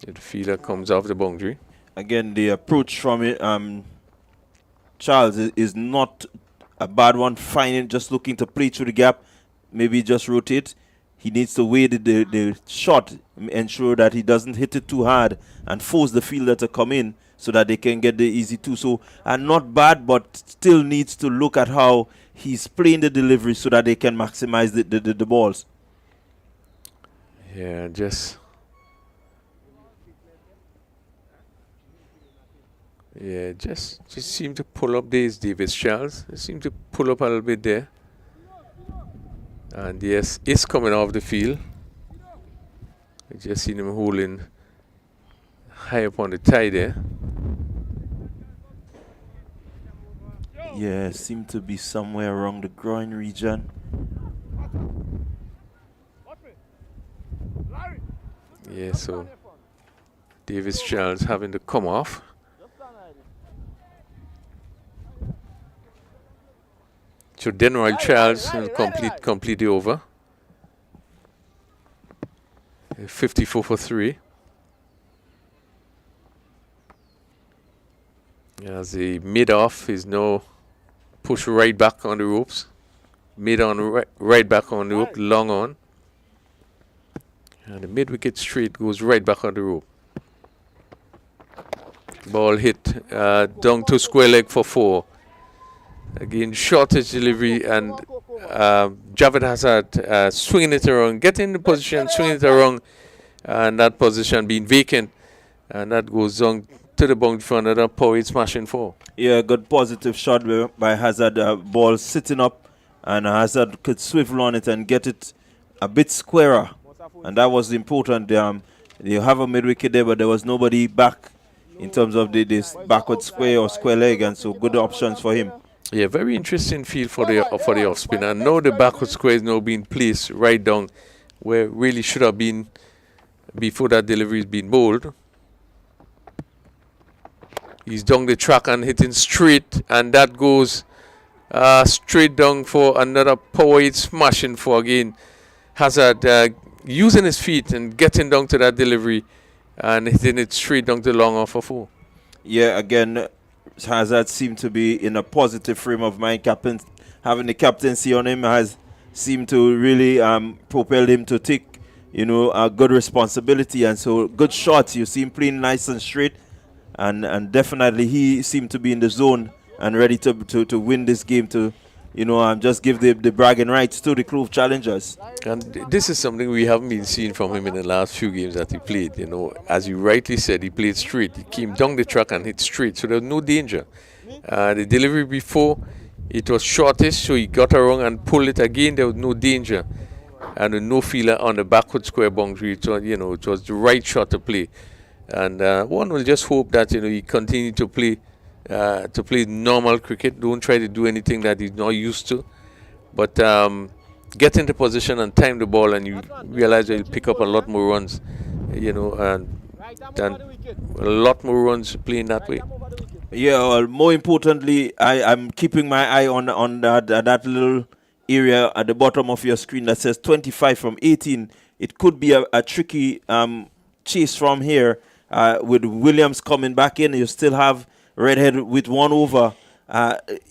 The fielder comes off the boundary. Again, the approach from Charles is not a bad one. Finding, just looking to play through the gap, maybe just rotate. He needs to weigh the shot, ensure that he doesn't hit it too hard and force the fielder to come in so that they can get the easy 2. So, not bad, but still needs to look at how he's playing the delivery so that they can maximize the balls. Yeah, just seem to pull up these Davis Charles. They seem to pull up a little bit there. And yes, it's coming off the field. I just seen him holding high up on the tie there. Yeah, seemed to be somewhere around the groin region. Yeah, so Davis Charles having to come off. So Denroy Charles complete the over. 54 for 3. As the mid-off is now pushed right back on the ropes. Mid on, right back on the rope, long on. And the mid-wicket straight goes right back on the rope. Ball hit down to square leg for 4. Again, shortage delivery, and Javed Hazard swinging it around, getting in the position, swinging it around, and that position being vacant. And that goes down to the boundary for another power smashing 4. Yeah, good positive shot by Hazard. Ball sitting up, and Hazard could swivel on it and get it a bit squarer. And that was important. You have a mid-wicket there, but there was nobody back in terms of this backward square or square leg, and so good options for him. Yeah, very interesting field for the off spinner. And now the backward square is now being placed right down where it really should have been before that delivery has been bowled. He's down the track and hitting straight, and that goes straight down for another power smashing 4 again. Hazard using his feet and getting down to that delivery and hitting it straight down to long off for 4. Yeah, again, Hazard seemed to be in a positive frame of mind. Having the captaincy on him has seemed to really propel him to take, a good responsibility. And so good shots. You see him playing nice and straight. And definitely he seemed to be in the zone and ready to win this game, to just give the bragging rights to the Clove challengers. And this is something we haven't been seeing from him in the last few games that he played. As you rightly said, he played straight. He came down the track and hit straight, so there was no danger. The delivery before, it was shortish, so he got around and pulled it again. There was no danger, and no feeler on the backward square boundary. It was the right shot to play. And one will just hope that he continue to play normal cricket. Don't try to do anything that he's not used to, but get into position and time the ball, and you realize that he'll pick up a lot more runs, and a lot more runs playing that way. Yeah, well, more importantly, I'm keeping my eye on that little area at the bottom of your screen that says 25 from 18. It could be a tricky chase from here. With Williams coming back in, you still have Redhead with 1 over.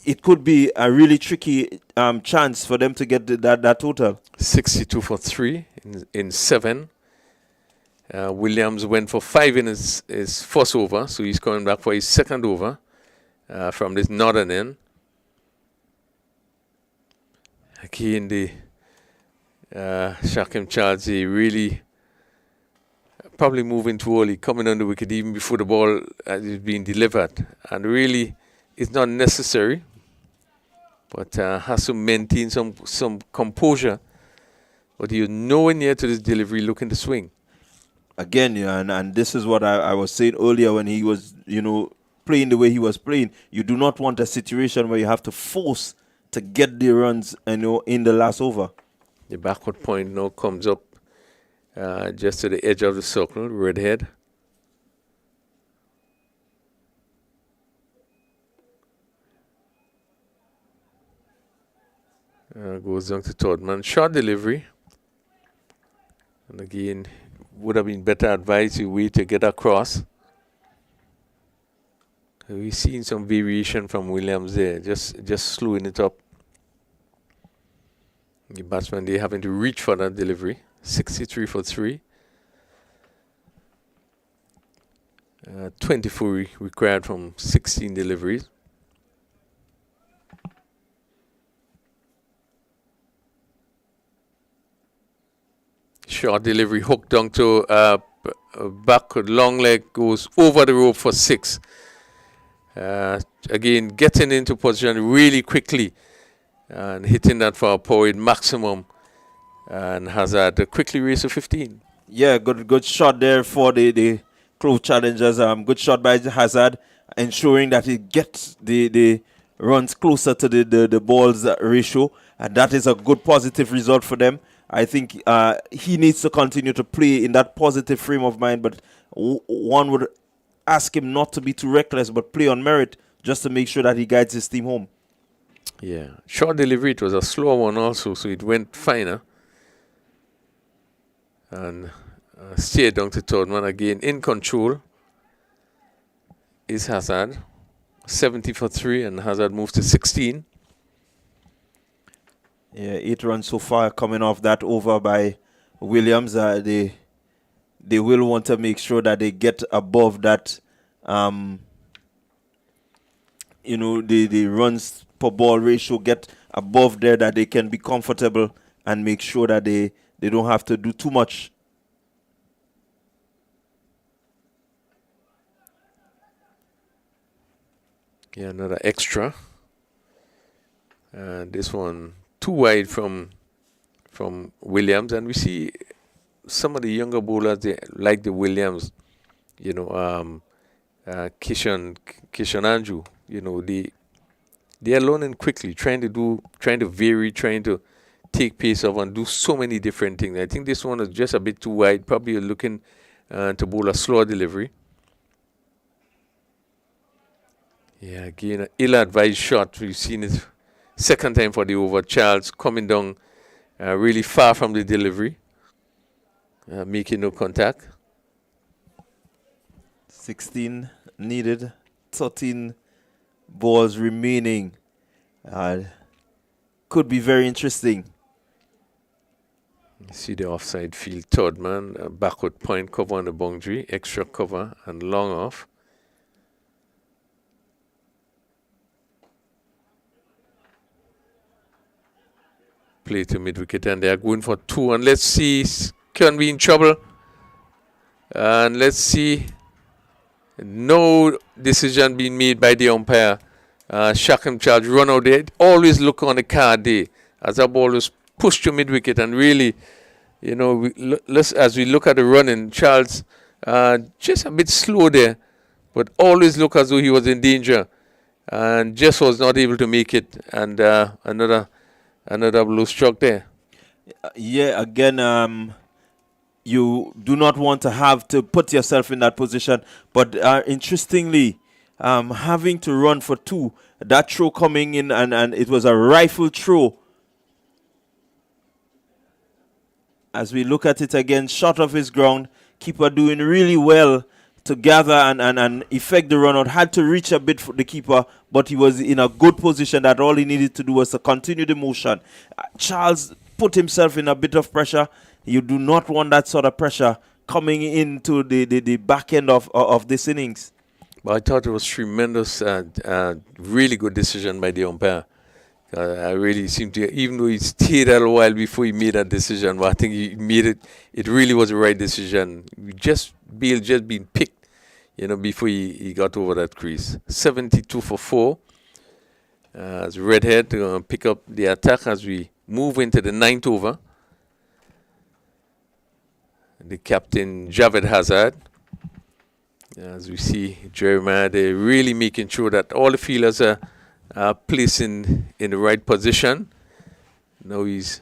It could be a really tricky chance for them to get that total. 62 for 3 in 7. Williams went for 5 in his first over, so he's coming back for his second over from this northern end. Again, the Shakim Charles, he really probably moving too early, coming on the wicket even before the ball is being delivered. And really, it's not necessary, but has to maintain some composure. But you're nowhere near to this delivery looking to swing. Again, and this is what I was saying earlier when he was, playing the way he was playing. You do not want a situation where you have to force to get the runs, in the last over. The backward point now comes up just to the edge of the circle, Redhead. Goes down to third man. Short delivery. And again, would have been better advice to wait to get across. We've seen some variation from Williams there, just slowing it up. The batsman, they having to reach for that delivery. 63 for 3. 24 required from 16 deliveries. Short delivery hooked down to backward, long leg, goes over the rope for 6. Again, getting into position really quickly and hitting that for a power maximum. And Hazard quickly raised to 15. Yeah, good shot there for the Clove challengers. Good shot by Hazard, ensuring that he gets the runs closer to the ball's ratio. And that is a good positive result for them. I think he needs to continue to play in that positive frame of mind. But one would ask him not to be too reckless, but play on merit just to make sure that he guides his team home. Yeah. Short delivery, it was a slow one also, so it went finer. And steered down to third man again. In control is Hazard. 70 for 3, and Hazard moves to 16. Yeah, 8 runs so far coming off that over by Williams. They will want to make sure that they get above that the runs per ball ratio get above there, that they can be comfortable and make sure that they don't have to do too much. Yeah, another extra. And this one too wide from Williams, and we see some of the younger bowlers, they like the Williams, Kishan Andrew, they are learning quickly, trying to vary, trying to take pace off and do so many different things. I think this one is just a bit too wide, probably looking to bowl a slower delivery. Yeah, again, an ill-advised shot. We've seen it second time for the over. Charles coming down really far from the delivery, making no contact. 16 needed, 13 balls remaining. Could be very interesting. You see the offside field, third man, backward point cover on the boundary, extra cover and long off. Play to mid wicket, and they are going for 2. And let's see, can be in trouble. And let's see, no decision being made by the umpire. Shakim Charge run out there. Always look on the card there as that ball was pushed to mid wicket, and really, as we look at the running, Charles just a bit slow there, but always look as though he was in danger, and just was not able to make it. And another blue struck there. Yeah, again, you do not want to have to put yourself in that position. But interestingly, having to run for 2, that throw coming in, and it was a rifle throw. As we look at it again, shot off his ground, keeper doing really well to gather and effect the run out. Had to reach a bit for the keeper, but he was in a good position that all he needed to do was to continue the motion. Charles put himself in a bit of pressure. You do not want that sort of pressure coming into the back end of this innings. But I thought it was tremendous, really good decision by the umpire. I really seemed to, even though he stayed a while before he made that decision, but I think he made it. It really was the right decision. Bill just being picked, before he got over that crease. 72 for 4. As Redhead pick up the attack as we move into the 9th over. The captain Javed Hazard. As we see Jeremiah, they're really making sure that all the fielders are placed in the right position. Now he's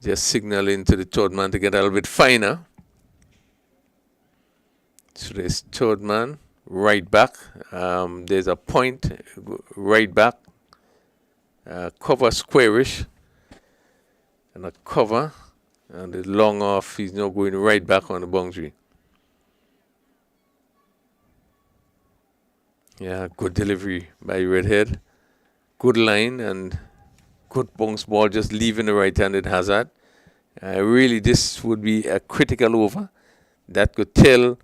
just signaling to the third man to get a little bit finer. So there's third man, right back. There's a point, right back. Cover squarish. And a cover. And the long off, he's now going right back on the boundary. Yeah, good delivery by Redhead. Good line and good bounce ball, just leaving the right-handed Hazard. Really, this would be a critical over that could tell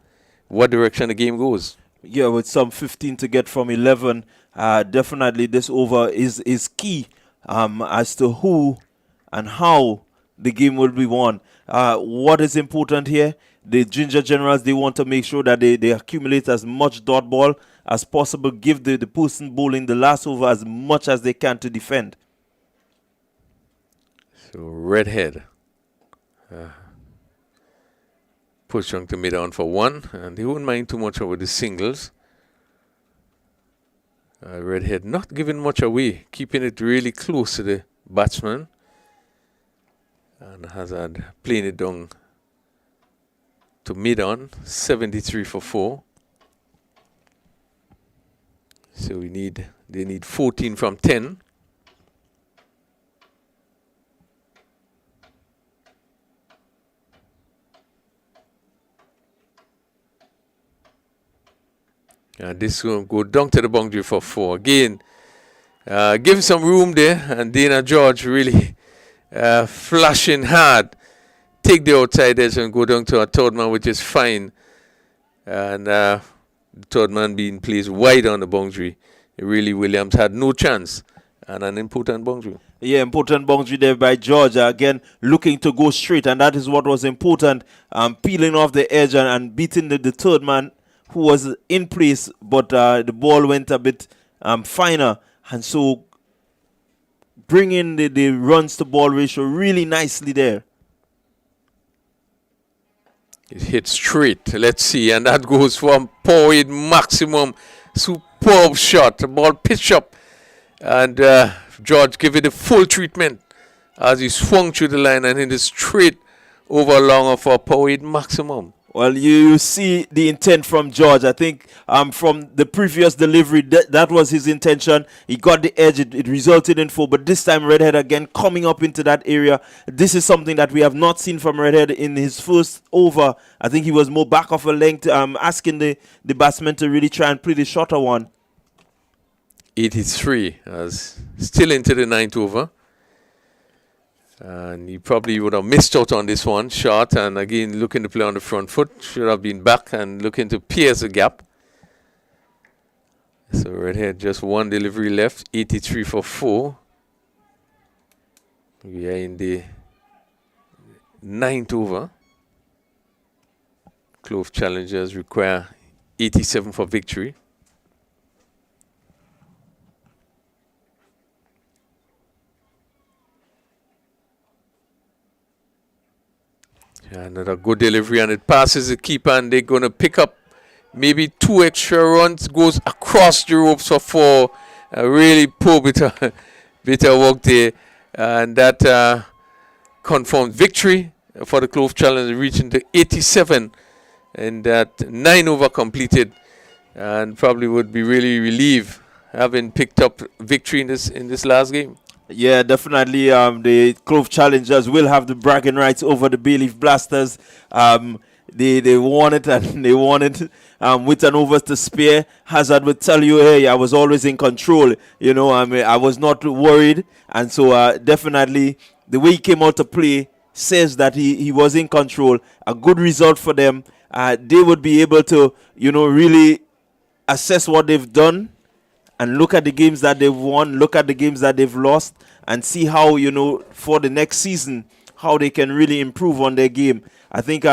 what direction the game goes. Yeah, with some 15 to get from 11, definitely this over is key as to who and how the game will be won. What is important here? The Ginger Generals, they want to make sure that they accumulate as much dot ball as possible, give the person bowling the last over as much as they can to defend. So Redhead push on to mid on for 1, and he wouldn't mind too much over the singles. Redhead not giving much away, keeping it really close to the batsman. And Hazard playing it down to mid on, 73 for 4. So they need 14 from 10. This will go down to the boundary for 4. Again, give some room there, and Dana George really flashing hard. Take the outside edge and go down to a third man, which is fine. And the third man being placed wide on the boundary. Really, Williams had no chance, and an important boundary. Yeah, important boundary there by Georgia. Again, looking to go straight, and that is what was important. Peeling off the edge and beating the third man who was in place, but the ball went a bit finer. And so bringing the runs to ball ratio really nicely there. It hit straight. Let's see. And that goes from power maximum. Superb shot. The ball pitched up. And George gave it a full treatment as he swung through the line and hit it straight over longer for power maximum. Well, you see the intent from George. I think from the previous delivery, that was his intention. He got the edge. It resulted in 4. But this time, Redhead again coming up into that area. This is something that we have not seen from Redhead in his first over. I think he was more back of a length, asking the batsman to really try and play the shorter one. 83, as still into the 9th over. And he probably would have missed out on this one shot. And again, looking to play on the front foot. Should have been back and looking to pierce the gap. So right here, just one delivery left. 83 for 4. We are in the 9th over. Clove challengers require 87 for victory. Another good delivery, and it passes the keeper, and they're going to pick up maybe 2 extra runs. Goes across the ropes for 4. Really poor bit of work there, and that confirmed victory for the Clove Challenge, reaching to 87, and that 9 over completed, and probably would be really relieved having picked up victory in this last game. Yeah, definitely. The Clove Challengers will have the bragging rights over the Bayleaf Blasters. They won it, and they won it with an overs to spare. Hazard would tell you, hey, I was always in control. You know, I was not worried. And so definitely the way he came out to play says that he was in control. A good result for them. They would be able to, really assess what they've done and look at the games that they've won, look at the games that they've lost, and see how, for the next season, how they can really improve on their game. I think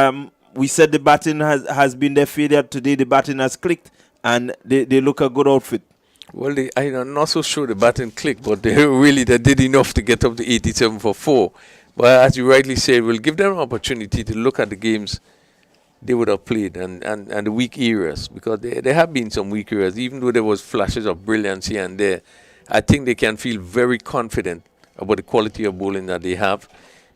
we said the batting has been their failure. Today the batting has clicked, and they look a good outfit. Well, I'm not so sure the batting clicked, but they did enough to get up to 87 for 4. But as you rightly said, we'll give them an opportunity to look at the games they would have played and the weak areas, because there have been some weak areas. Even though there was flashes of brilliance here and there, I think they can feel very confident about the quality of bowling that they have.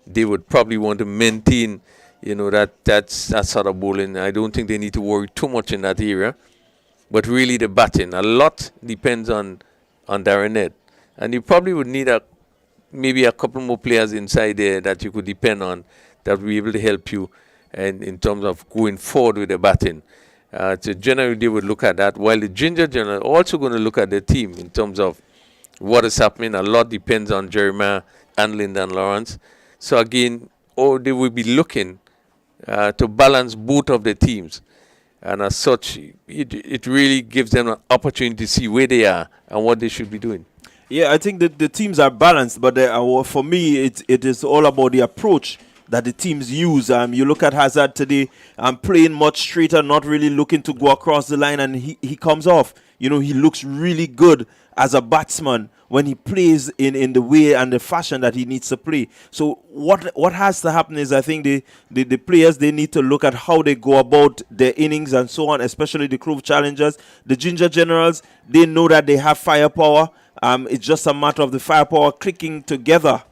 They would probably want to maintain, that sort of bowling. I don't think they need to worry too much in that area. But really the batting, a lot depends on Darren Ned. And you probably would need maybe a couple more players inside there that you could depend on that will be able to help you and in terms of going forward with the batting. So generally they would look at that, while the Ginger General are also going to look at the team in terms of what is happening. A lot depends on Jeremiah and Lyndon Lawrence. So again, they will be looking to balance both of the teams. And as such, it really gives them an opportunity to see where they are and what they should be doing. Yeah, I think that the teams are balanced, but for me, it is all about the approach that the teams use. You look at Hazard today, playing much straighter, not really looking to go across the line, and he comes off. He looks really good as a batsman when he plays in the way and the fashion that he needs to play. So what has to happen is, I think the players, they need to look at how they go about their innings and so on, especially the Clove Challengers. The Ginger Generals, they know that they have firepower. It's just a matter of the firepower clicking together.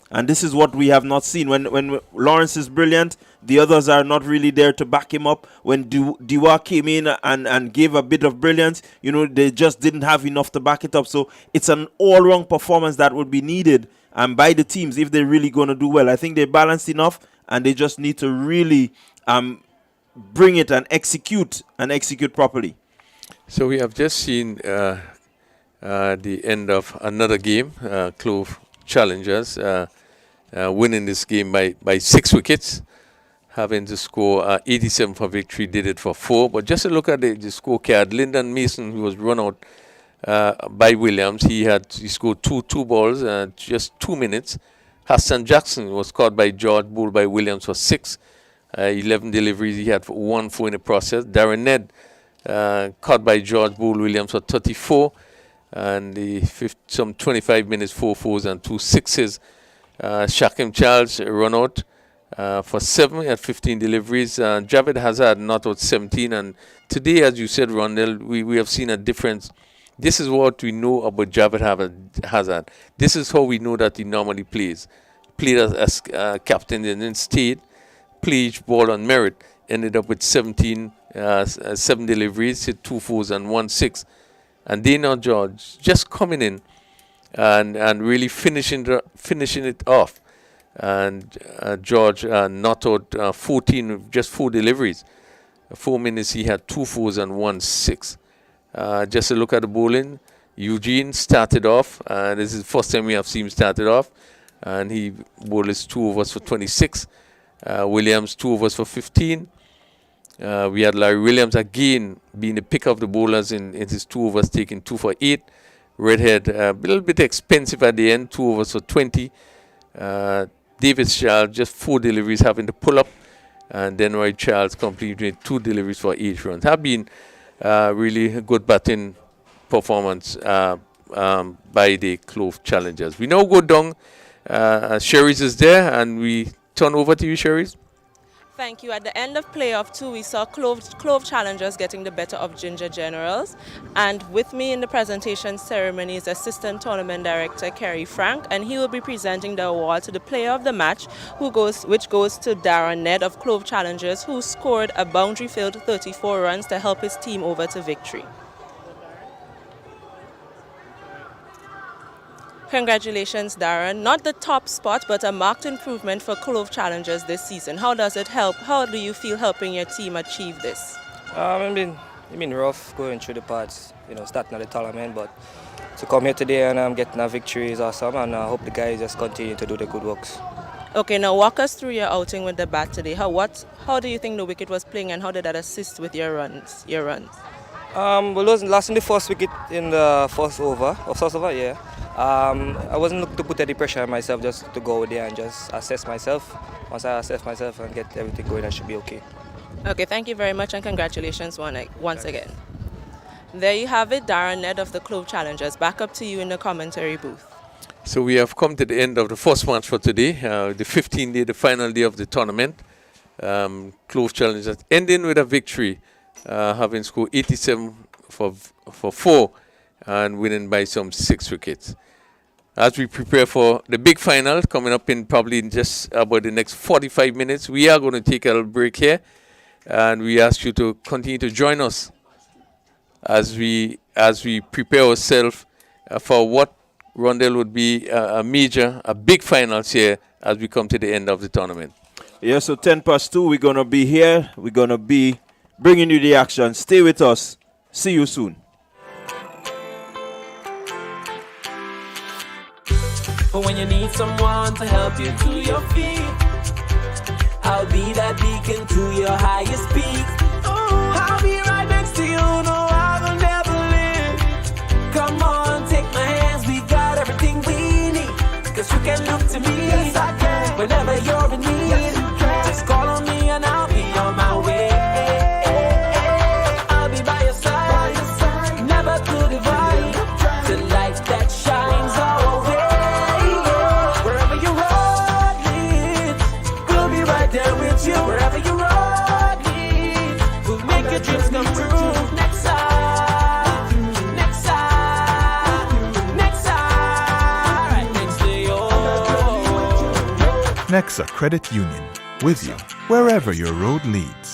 And this is what we have not seen. When Lawrence is brilliant, the others are not really there to back him up. When Diwa came in and gave a bit of brilliance, they just didn't have enough to back it up. So it's an all-round performance that would be needed by the teams if they're really going to do well. I think they're balanced enough, and they just need to really bring it and execute properly. So we have just seen the end of another game, Clove Challengers winning this game by 6 wickets. having to score 87 for victory, did it for 4. But just to look at the scorecard, Lyndon Mason, who was run out by Williams, he scored two balls, just 2 minutes. Hassan Jackson was caught by George Bull by Williams for 6. 11 deliveries, he had 1-4 in the process. Darren Ned caught by George Bull Williams for 34. And some 25 minutes, 4 fours and 2 sixes. Shakim Charles run out for 7 at 15 deliveries. Javed Hazard not out 17. And today, as you said, Rondell, we have seen a difference. This is what we know about Javed Hazard. This is how we know that he normally plays. Played as captain and then stayed. Play each ball on merit. Ended up with 7 deliveries, hit 2 fours and 1 6. And Dana George just coming in and really finishing it off. And George not out 14 with just 4 deliveries. 4 minutes he had 2 fours and 1 6. Just a look at the bowling. Eugene started off. This is the first time we have seen him started off. And he bowled his 2 overs for 26. Williams 2 overs for 15. We had Larry Williams again being the pick of the bowlers in his 2 overs, taking 2 for 8. Redhead a little bit expensive at the end, 2 overs for 20. David Charles just 4 deliveries having to pull up. And then Roy Charles completed 2 deliveries for 8 runs. Have been really a good batting performance by the Clove challengers. We now go down. Sherry's is there, and we turn over to you, Sherry's. Thank you. At the end of playoff 2, we saw Clove challengers getting the better of Ginger Generals. And with me in the presentation ceremony is Assistant Tournament Director Kerry Frank, and he will be presenting the award to the player of the match, which goes to Darren Ned of Clove Challengers, who scored a boundary-filled 34 runs to help his team over to victory. Congratulations, Darren. Not the top spot, but a marked improvement for Clove Challengers this season. How does it help? How do you feel helping your team achieve this? It's been rough going through the parts, starting at the tournament, but to come here today and getting a victory is awesome, and I hope the guys just continue to do the good works. Okay, now walk us through your outing with the bat today. How do you think the wicket was playing, and how did that assist with your runs? Last in the first wicket in the first over, yeah. I wasn't looking to put any pressure on myself, just to go there and just assess myself. Once I assess myself and get everything going, I should be okay. Okay, thank you very much, and congratulations once again. There you have it, Darren Ned of the Clove Challengers. Back up to you in the commentary booth. So we have come to the end of the first match for today, the 15th day, the final day of the tournament. Clove Challengers ending with a victory, having scored 87 for 4 and winning by some 6 wickets. As we prepare for the big final coming up in probably just about the next 45 minutes, we are going to take a little break here, and we ask you to continue to join us as we prepare ourselves for what Rondell would be a big finals here as we come to the end of the tournament. Yeah, so 2:10, we're going to be here. We're going to be bringing you the action. Stay with us. See you soon. But when you need someone to help you to your feet, I'll be that beacon to your highest peak. I'll be right next to you, no, I will never leave. Come on, take my hands, we got everything we need. Cause you can look to me, yes, I can. Whenever you're in need, yes, you can. Just call on me and I'll be on my way. I'll be by your side, never to divide. The light that shines our way. Wherever you road leads, we'll make your dreams come true. Next side, next side, next side, right next to you. Nexa Credit Union, with you wherever your road leads.